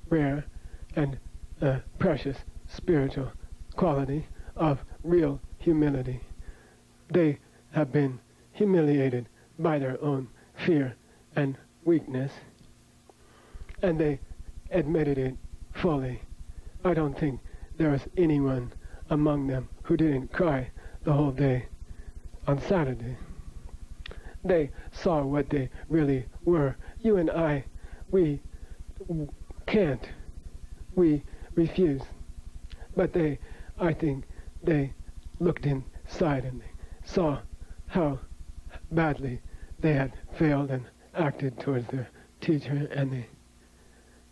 rare and precious spiritual quality of real humility. They have been humiliated by their own fear and weakness, and they admitted it fully. I don't think there was anyone among them who didn't cry the whole day on Saturday. They saw what they really were. You and I, we can't. We refuse. But I think they looked inside and they saw how badly they had failed and acted towards their teacher, and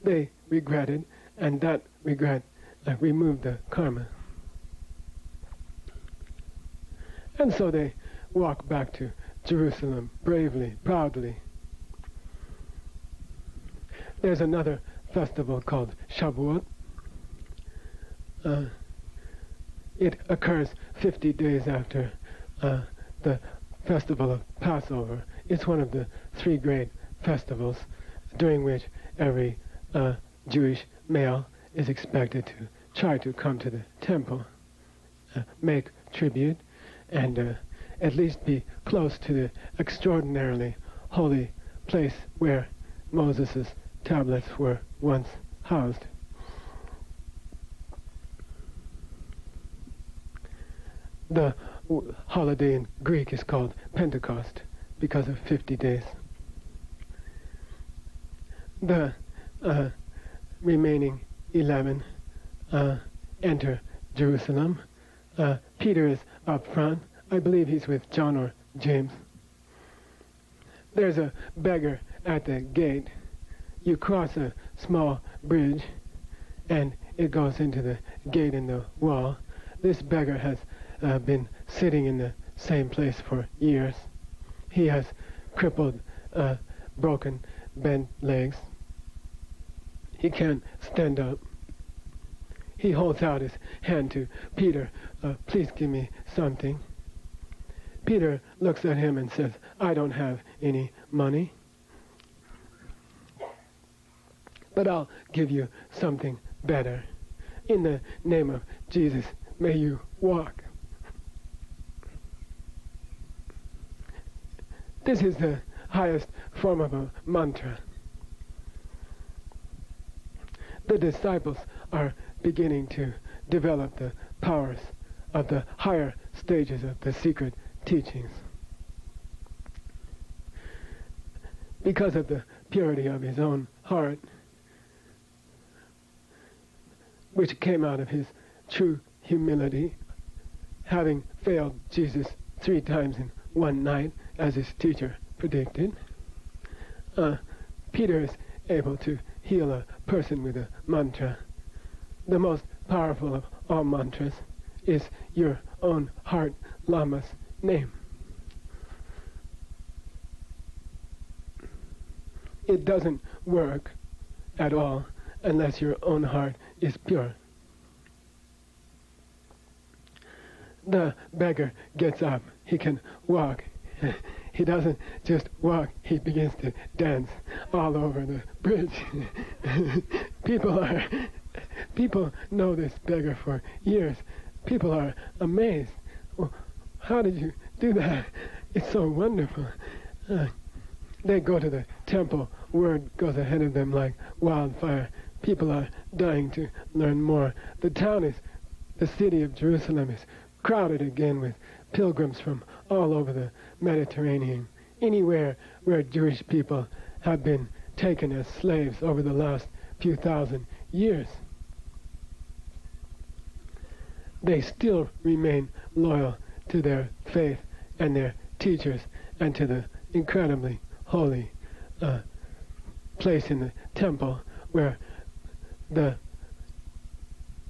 they regretted, and that regret removed the karma. And so they walk back to Jerusalem bravely, proudly. There's another festival called Shavuot. It occurs 50 days after the festival of Passover. It's one of the three great festivals during which every Jewish male is expected to try to come to the temple, make tribute, and at least be close to the extraordinarily holy place where Moses' tablets were once housed. The holiday in Greek is called Pentecost because of 50 days. The remaining 11 enter Jerusalem. Peter is up front. I believe he's with John or James. There's a beggar at the gate. You cross a small bridge and it goes into the gate in the wall. This beggar has been sitting in the same place for years. He has crippled, broken, bent legs. He can't stand up. He holds out his hand to Peter. Please give me something. Peter looks at him and says, I don't have any money, but I'll give you something better. In the name of Jesus, may you walk. This is the highest form of a mantra. The disciples are beginning to develop the powers of the higher stages of the secret teachings. Because of the purity of his own heart, which came out of his true humility, having failed Jesus 3 times in one night, as his teacher predicted, Peter is able to heal a person with a mantra. The most powerful of all mantras is your own heart Lama's name. It doesn't work at all unless your own heart is pure. The beggar gets up. He can walk. He doesn't just walk, he begins to dance all over the bridge. People know this beggar for years. People are amazed. Well, how did you do that? It's so wonderful. They go to the temple. Word goes ahead of them like wildfire. People are dying to learn more. The city of Jerusalem is crowded again with pilgrims from all over the Mediterranean, anywhere where Jewish people have been taken as slaves over the last few thousand years. They still remain loyal to their faith and their teachers and to the incredibly holy place in the temple where the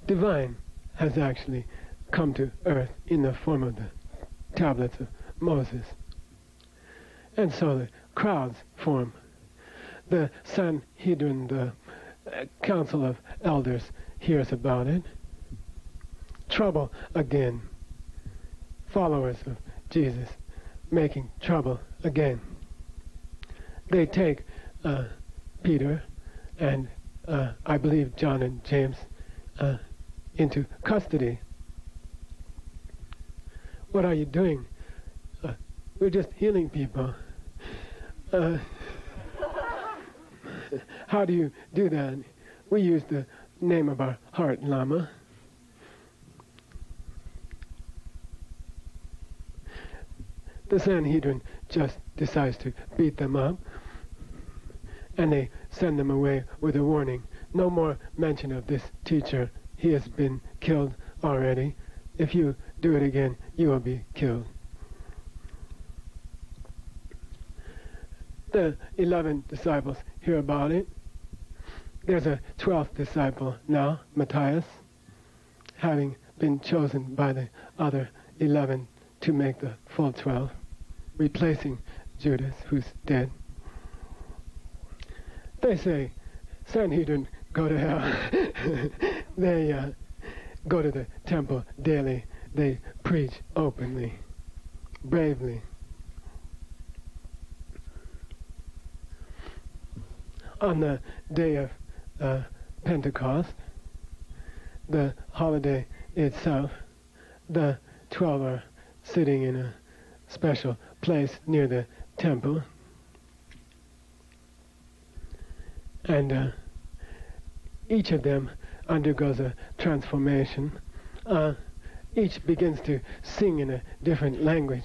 divine has actually come to earth in the form of the tablets of Moses. And so the crowds form. The Sanhedrin, the Council of Elders, hears about it. Trouble again. Followers of Jesus making trouble again. They take Peter and I believe John and James into custody. What are you doing? We're just healing people. How do you do that? We use the name of our heart Lama. The Sanhedrin just decides to beat them up, and they send them away with a warning. No more mention of this teacher. He has been killed already. If you do it again, you will be killed. The 11 disciples hear about it. There's a 12th disciple now, Matthias, having been chosen by the other 11 to make the full 12, replacing Judas, who's dead. They say, Sanhedrin, go to hell. They go to the temple daily. They preach openly, bravely. On the day of Pentecost, the holiday itself, the 12 are sitting in a special place near the temple. And each of them undergoes a transformation. each begins to sing in a different language.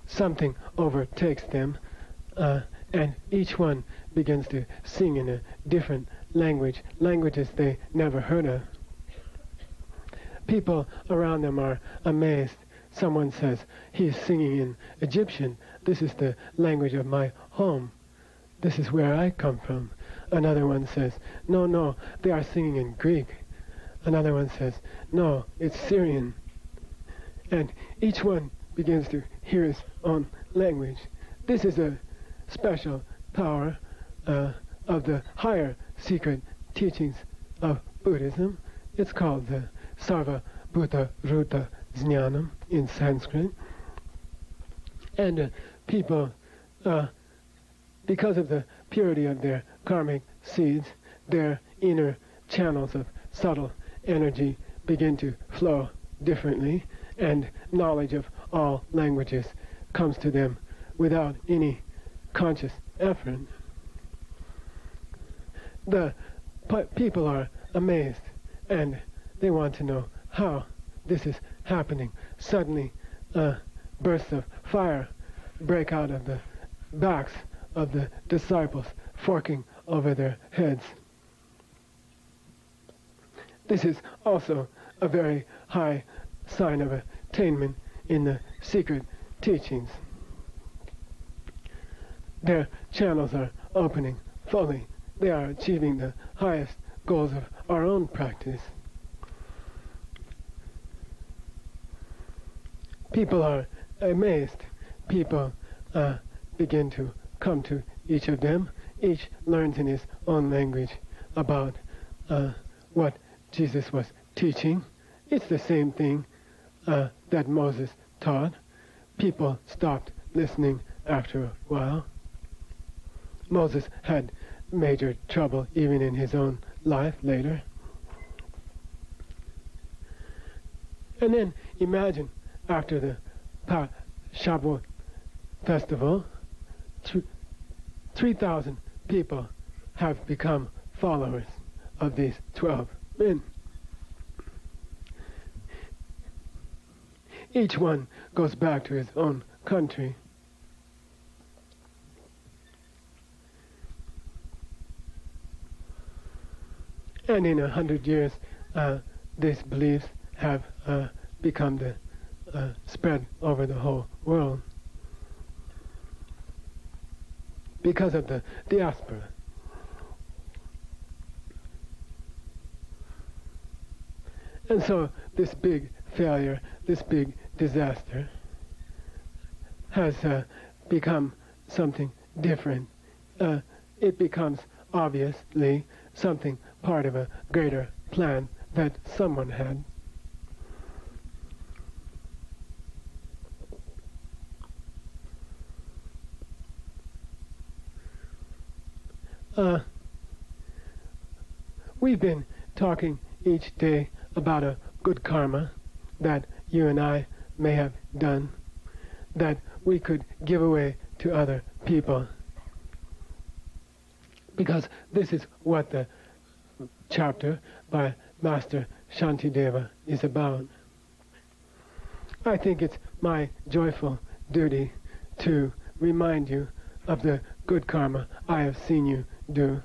Something overtakes them, and each one begins to sing in a different language, languages they never heard of. People around them are amazed. Someone says, he's singing in Egyptian. This is the language of my home. This is where I come from. Another one says, no, they are singing in Greek. Another one says, no, it's Syrian. And each one begins to hear his own language. This is a special power of the higher secret teachings of Buddhism. It's called the Sarva Bhuta Ruta Jnanam in Sanskrit. And people, because of the purity of their karmic seeds, their inner channels of subtle energy begin to flow differently, and knowledge of all languages comes to them without any conscious effort. The people are amazed, and they want to know how this is happening. Suddenly, bursts of fire break out of the backs of the disciples, forking over their heads. This is also a very high sign of attainment in the secret teachings. Their channels are opening fully. They are achieving the highest goals of our own practice. People are amazed. People begin to come to each of them. Each learns in his own language about what Jesus was teaching. It's the same thing that Moses taught. People stopped listening after a while. Moses had major trouble even in his own life later. And then imagine after the Shavuot festival, 3,000 people have become followers of these 12 men. Each one goes back to his own country. And in 100 years, these beliefs have become spread over the whole world because of the diaspora. And so this big failure, this big disaster has become something different. It becomes obviously something part of a greater plan that someone had. We've been talking each day about a good karma that you and I may have done, that we could give away to other people. Because this is what the chapter by Master Shantideva is about. I think it's my joyful duty to remind you of the good karma I have seen you do.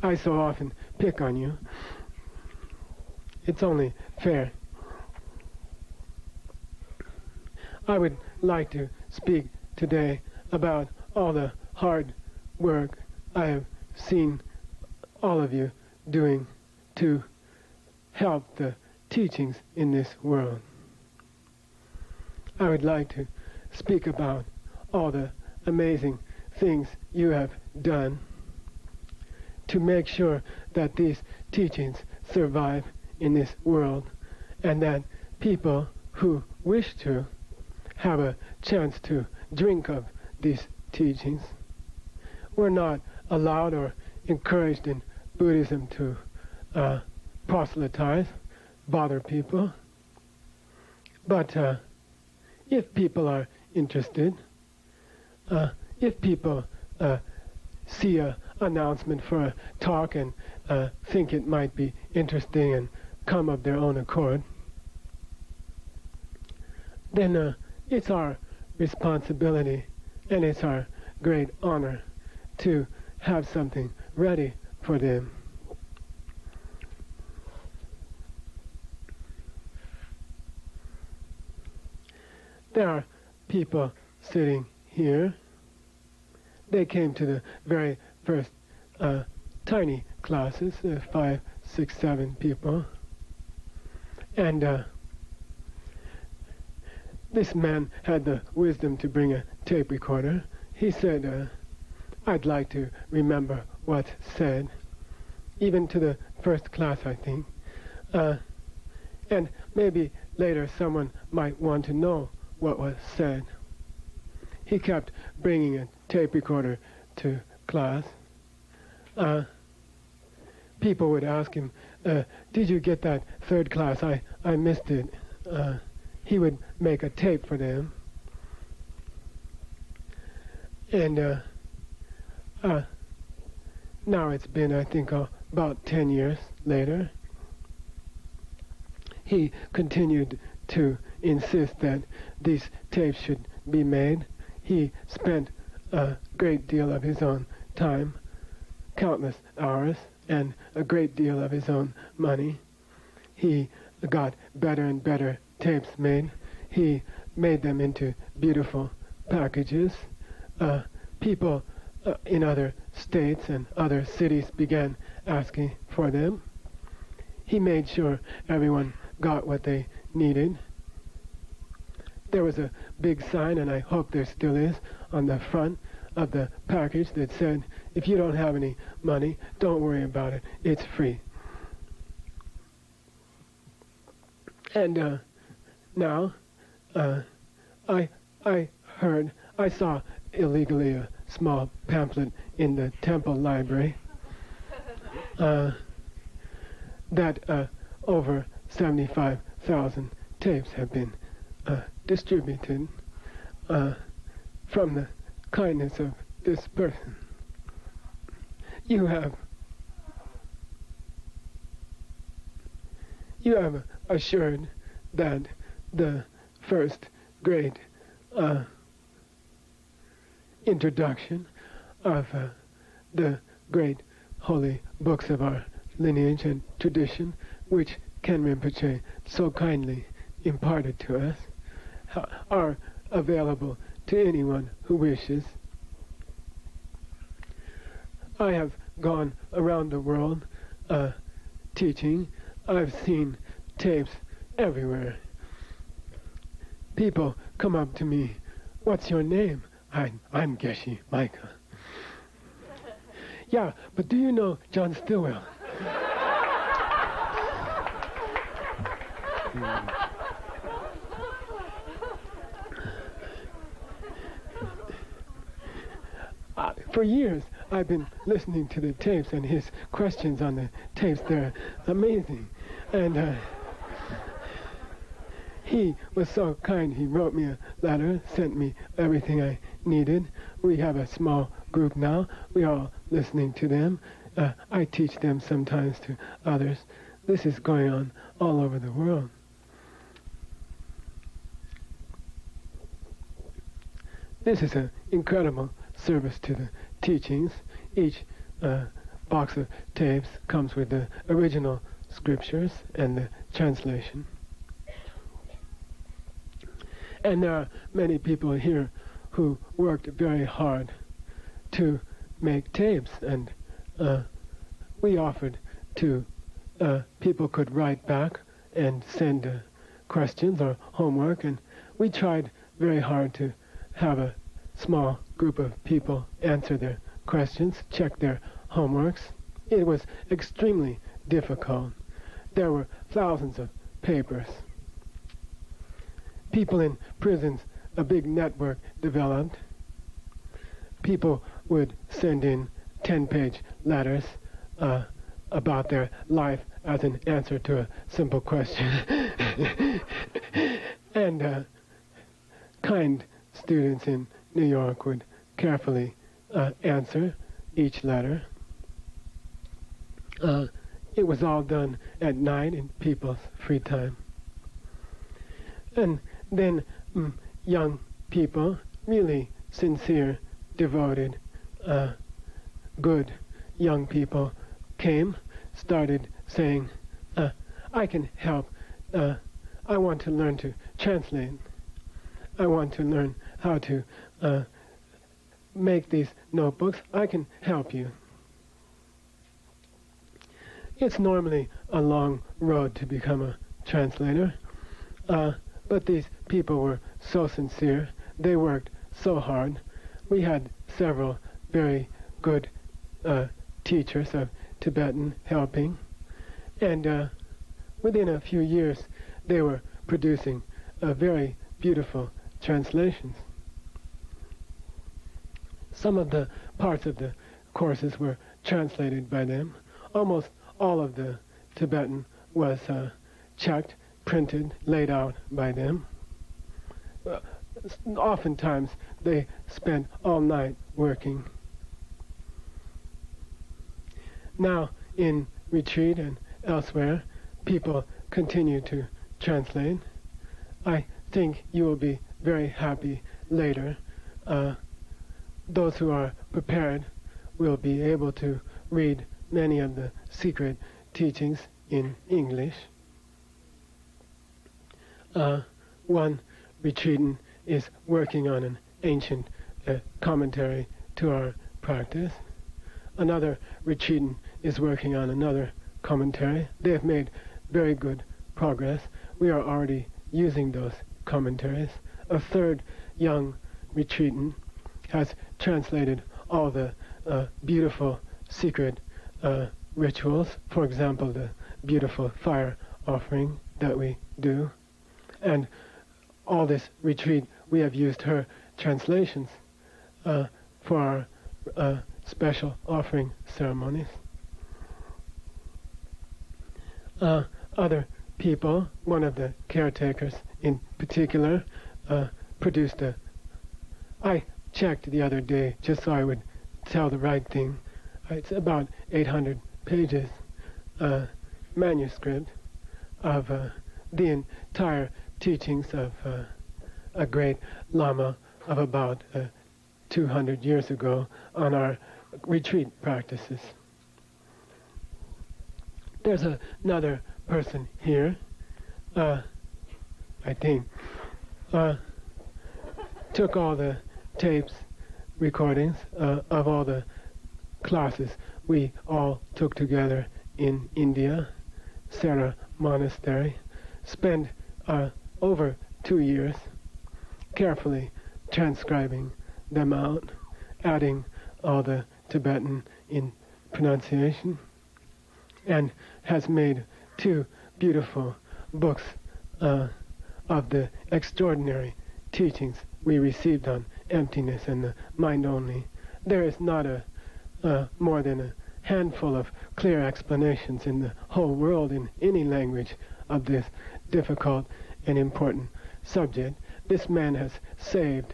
I so often pick on you. It's only fair. I would like to speak today about all the hard work I have seen all of you doing to help the teachings in this world. I would like to speak about all the amazing things you have done to make sure that these teachings survive in this world, and that people who wish to have a chance to drink of these teachings. We're not allowed or encouraged in Buddhism to proselytize, bother people. But if people are interested, if people see a announcement for a talk and think it might be interesting and come of their own accord, then it's our responsibility and it's our great honor to have something ready for them. There are people sitting here. They came to the very first tiny classes, 5, 6, 7 people. And this man had the wisdom to bring a tape recorder. He said, I'd like to remember what's said, even to the first class, I think. And maybe later someone might want to know what was said. He kept bringing a tape recorder to class. People would ask him, did you get that third class? I missed it. He would make a tape for them. And now it's been, I think, about 10 years later. He continued to insist that these tapes should be made. He spent a great deal of his own time, countless hours, and a great deal of his own money. He got better and better tapes made. He made them into beautiful packages. People in other states and other cities began asking for them. He made sure everyone got what they needed. There was a big sign, and I hope there still is, on the front of the package that said, if you don't have any money, don't worry about it. It's free. And now, I saw illegally a small pamphlet in the temple library that over 75,000 tapes have been distributed from the kindness of this person. You have assured that the first great introduction of the great holy books of our lineage and tradition, which Ken Rinpoche so kindly imparted to us, are available to anyone who wishes. I have gone around the world teaching. I've seen tapes everywhere. People come up to me, what's your name? I'm Geshe Micah. Yeah, but do you know John Stillwell? For years, I've been listening to the tapes and his questions on the tapes. They're amazing. And he was so kind. He wrote me a letter, sent me everything I needed. We have a small group now. We're all listening to them. I teach them sometimes to others. This is going on all over the world. This is an incredible service to the teachings. Each box of tapes comes with the original scriptures and the translation. And there are many people here who worked very hard to make tapes, and we offered to people could write back and send questions or homework, and we tried very hard to have a small group of people answer their questions, check their homeworks. It was extremely difficult. There were thousands of papers. People in prisons, a big network developed. People would send in 10-page letters about their life as an answer to a simple question. And kind students in New York would carefully answer each letter. It was all done at night in people's free time. And then young people, really sincere, devoted, good young people came, started saying, I can help. I want to learn to translate. I want to learn how to make these notebooks. I can help you. It's normally a long road to become a translator, but these people were so sincere. They worked so hard. We had several very good teachers of Tibetan helping, and within a few years they were producing very beautiful translations. Some of the parts of the courses were translated by them. Almost all of the Tibetan was checked, printed, laid out by them. Oftentimes they spent all night working. Now in retreat and elsewhere, people continue to translate. I think you will be very happy later. Those who are prepared will be able to read many of the secret teachings in English. One retreatant is working on an ancient commentary to our practice. Another retreatant is working on another commentary. They have made very good progress. We are already using those commentaries. A third young retreatant has translated all the beautiful secret rituals, for example, the beautiful fire offering that we do. And all this retreat, we have used her translations for our special offering ceremonies. Other people, one of the caretakers in particular, produced I checked the other day just so I would tell the right thing. It's about 800 pages manuscript of the entire teachings of a great Lama of about 200 years ago on our retreat practices. There's another person here, I think, took all the tapes, recordings of all the classes we all took together in India, Sera Monastery, spent over 2 years carefully transcribing them out, adding all the Tibetan in pronunciation, and has made 2 beautiful books of the extraordinary teachings we received on emptiness and the mind only. There is not more than a handful of clear explanations in the whole world in any language of this difficult and important subject. This man has saved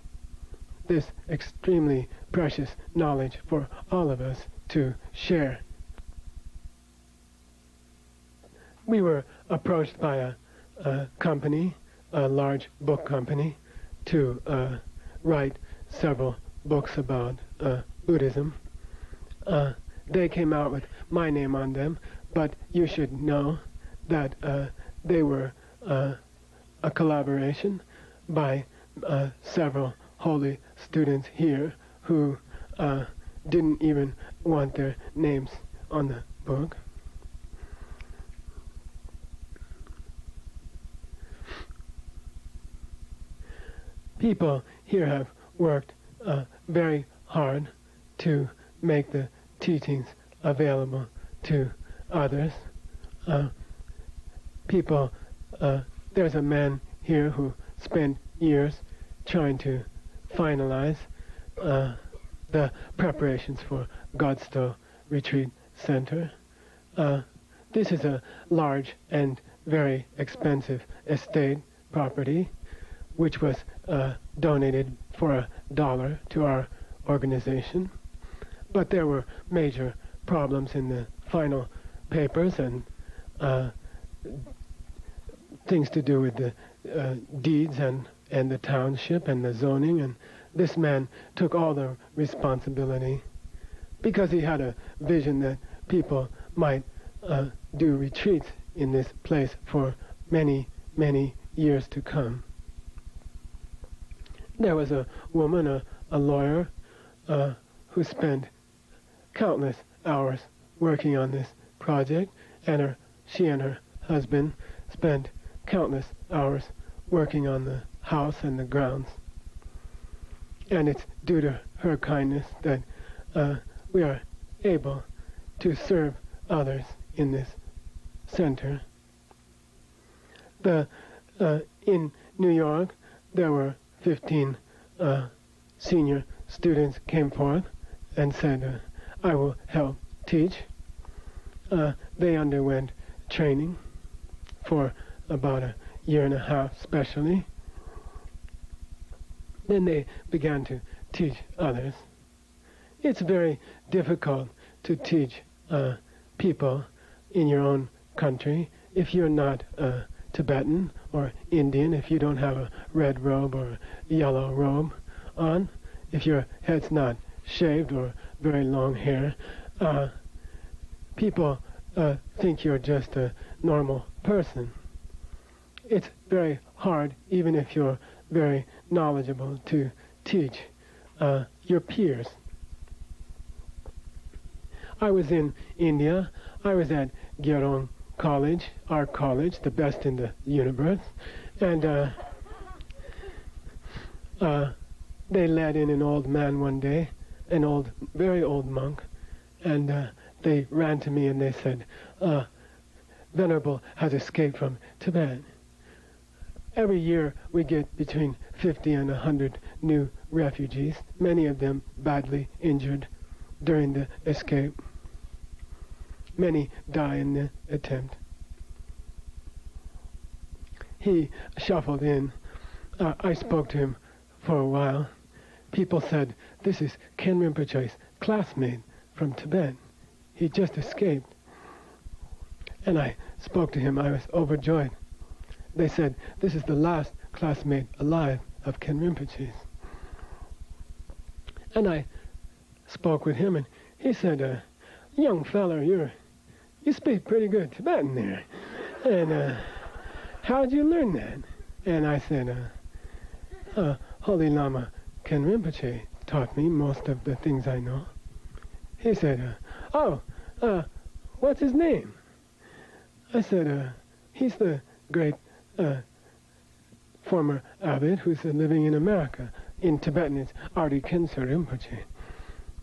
this extremely precious knowledge for all of us to share. We were approached by a company, a large book company, to write several books about Buddhism. They came out with my name on them, but you should know that they were a collaboration by several holy students here who didn't even want their names on the book. People here have worked very hard to make the teachings available to others. There's a man here who spent years trying to finalize the preparations for Godstow Retreat Center. This is a large and very expensive estate property, which was donated for $1 to our organization. But there were major problems in the final papers and things to do with the deeds and the township and the zoning, and this man took all the responsibility because he had a vision that people might do retreats in this place for many, many years to come. There was a woman, a lawyer, who spent countless hours working on this project, and she and her husband spent countless hours working on the house and the grounds. And it's due to her kindness that we are able to serve others in this center. In New York, there were 15 senior students came forth and said, I will help teach. They underwent training for about a year and a half specially. Then they began to teach others. It's very difficult to teach people in your own country if you're not Tibetan or Indian, if you don't have a red robe or a yellow robe on, if your head's not shaved or very long hair. People think you're just a normal person. It's very hard, even if you're very knowledgeable, to teach your peers. I was in India. I was at Gyarong College, our college, the best in the universe, and they let in an old man one day, an very old monk, and they ran to me and they said, Venerable has escaped from Tibet. Every year we get between 50 and 100 new refugees, many of them badly injured during the escape. Many die in the attempt. He shuffled in. I spoke to him for a while. People said, this is Ken Rinpoche's classmate from Tibet. He just escaped. And I spoke to him. I was overjoyed. They said, this is the last classmate alive of Ken Rinpoche's. And I spoke with him, and he said, young fella, you speak pretty good Tibetan there. And how'd you learn that? And I said, Holy Lama Ken Rinpoche taught me most of the things I know. He said, what's his name? I said, he's the great former abbot who's living in America. In Tibetan, it's Ardi Khyentse Rinpoche.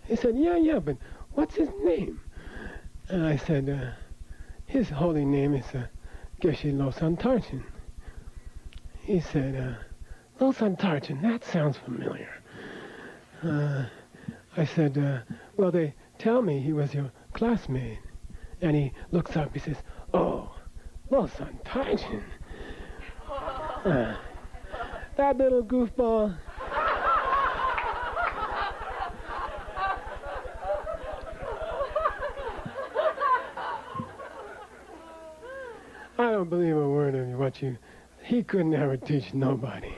He said, yeah, but what's his name? And I said, his holy name is Geshe Losang Tarchen. He said, Losang Tarchen, that sounds familiar. I said, well, they tell me he was your classmate. And he looks up, he says, oh, Losang Tarchen. That little goofball. I don't believe a word of what you... He couldn't ever teach nobody.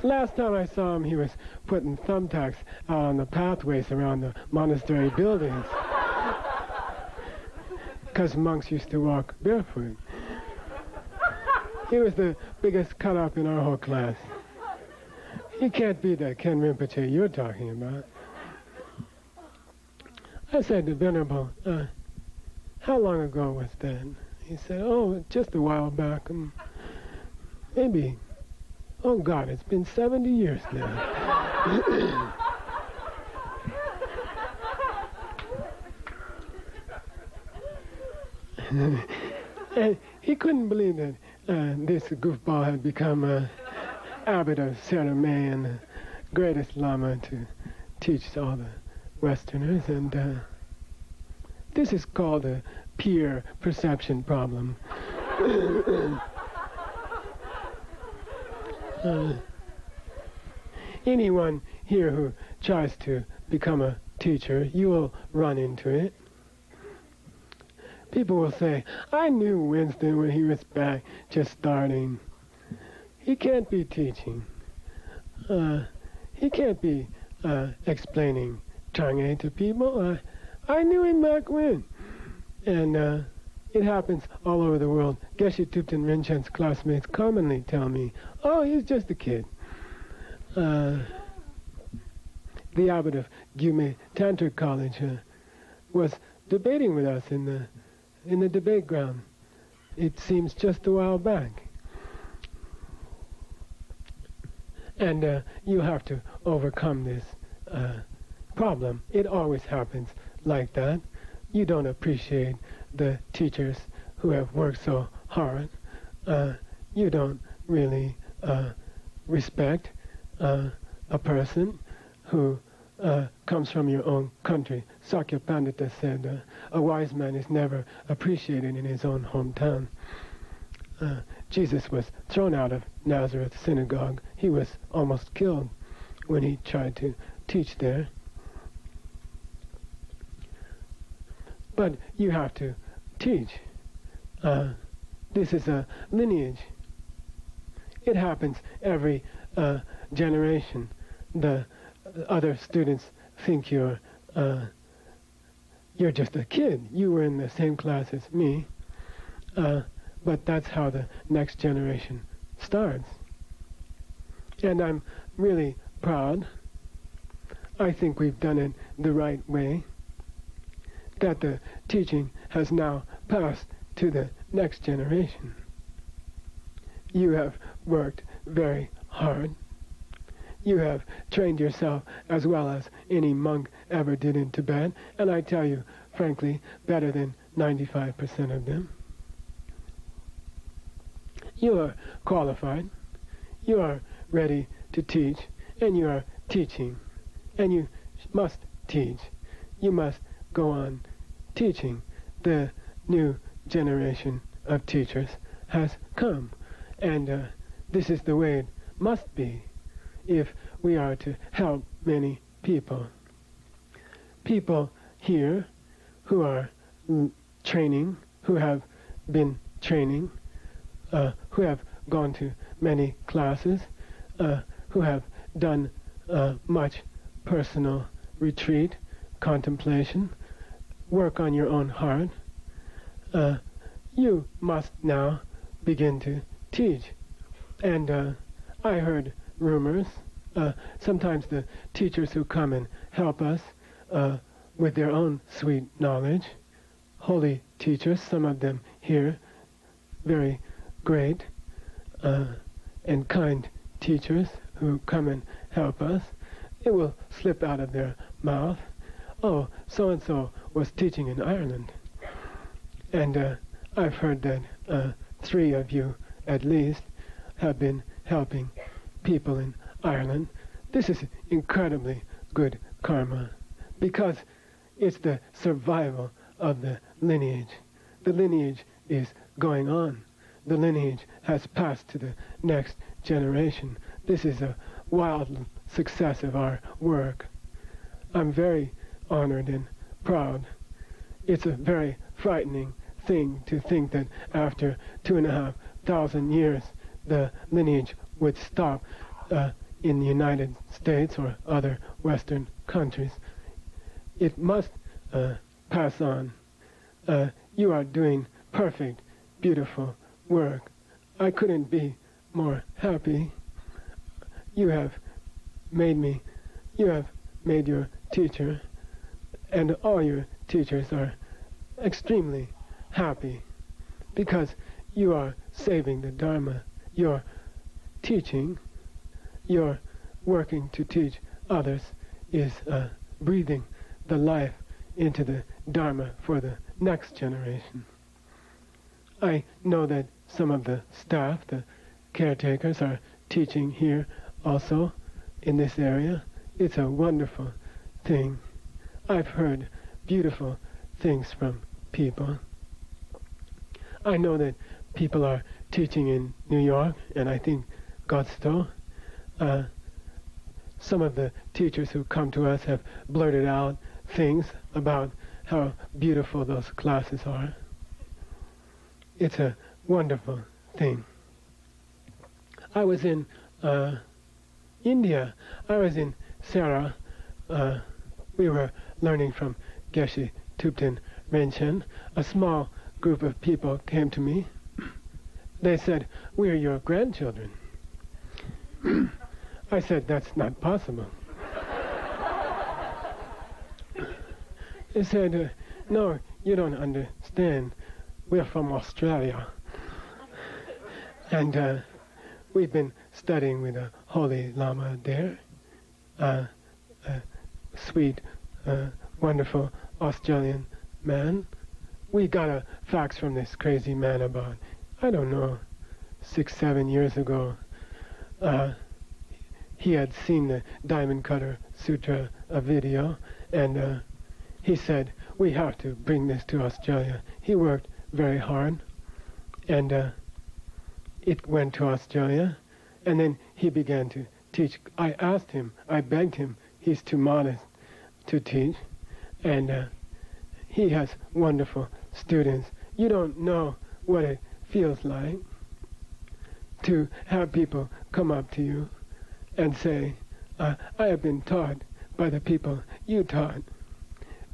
Last time I saw him, he was putting thumbtacks out on the pathways around the monastery buildings. Because monks used to walk barefoot. He was the biggest cut-up in our whole class. He can't be the Ken Rinpoche you're talking about. I said to Venerable, how long ago was that? He said, oh, just a while back. Maybe, oh God, it's been 70 years now. And he couldn't believe that this goofball had become an abbot of Saramay and the greatest Lama to teach all the Westerners. And this is called a peer perception problem. Anyone here who tries to become a teacher, you will run into it. People will say, I knew Winston when he was back just starting. He can't be teaching. He can't be explaining Chang'e to people. I knew him back when. And it happens all over the world. Geshe Thupten Rinpoche's classmates commonly tell me, oh, he's just a kid. The abbot of Gyume Tantric College was debating with us in the debate ground. It seems just a while back. And you have to overcome this problem. It always happens like that. You don't appreciate the teachers who have worked so hard. You don't really respect a person who comes from your own country. Sakya Pandita said, a wise man is never appreciated in his own hometown. Jesus was thrown out of Nazareth synagogue. He was almost killed when he tried to teach there. But you have to teach. This is a lineage. It happens every generation. The other students think you're just a kid. You were in the same class as me. But that's how the next generation starts. And I'm really proud. I think we've done it the right way. That the teaching has now passed to the next generation. You have worked very hard. You have trained yourself as well as any monk ever did in Tibet, and I tell you, frankly, better than 95% of them. You are qualified, you are ready to teach, and you are teaching. And you must teach. You must go on teaching. The new generation of teachers has come. And this is the way it must be if we are to help many people. People here who are training, who have been training, who have gone to many classes, who have done much personal retreat, contemplation, work on your own heart. You must now begin to teach. And I heard rumors, sometimes the teachers who come and help us with their own sweet knowledge, holy teachers, some of them here, very great and kind teachers who come and help us, it will slip out of their mouth, oh, so-and-so was teaching in Ireland. And I've heard that 3 of you, at least, have been helping people in Ireland. This is incredibly good karma, because it's the survival of the lineage. The lineage is going on. The lineage has passed to the next generation. This is a wild success of our work. I'm very honored and proud. It's a very frightening thing to think that after 2,500 years the lineage would stop in the United States or other Western countries. It must pass on. You are doing perfect, beautiful work. I couldn't be more happy. You have made me, you have made your teacher, and all your teachers are extremely happy, because you are saving the Dharma. You're teaching, you're working to teach others, is breathing the life into the Dharma for the next generation. I know that some of the staff, the caretakers, are teaching here also in this area. It's a wonderful thing. I've heard beautiful things from people. I know that people are teaching in New York, and I think Godstow. some of the teachers who come to us have blurted out things about how beautiful those classes are. It's a wonderful thing. I was in India. I was in Sarah. We were learning from Geshe Thupten Rinchen. A small group of people came to me. They said, "We're your grandchildren." I said, "That's not possible." They said, "No, you don't understand. We're from Australia. And we've been studying with a holy Lama there, a sweet, wonderful Australian man. We got a fax from this crazy man about, I don't know, 6-7 years ago. He had seen the Diamond Cutter Sutra video, and he said, we have to bring this to Australia. He worked very hard, and it went to Australia, and then he began to teach. I asked him, I begged him, he's too modest to teach, and he has wonderful students. You don't know what it feels like to have people come up to you and say, I have been taught by the people you taught,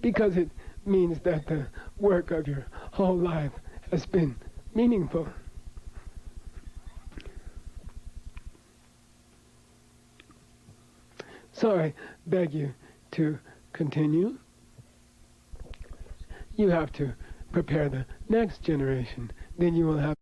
because it means that the work of your whole life has been meaningful. So I beg you to continue. You have to prepare the next generation. Then you will have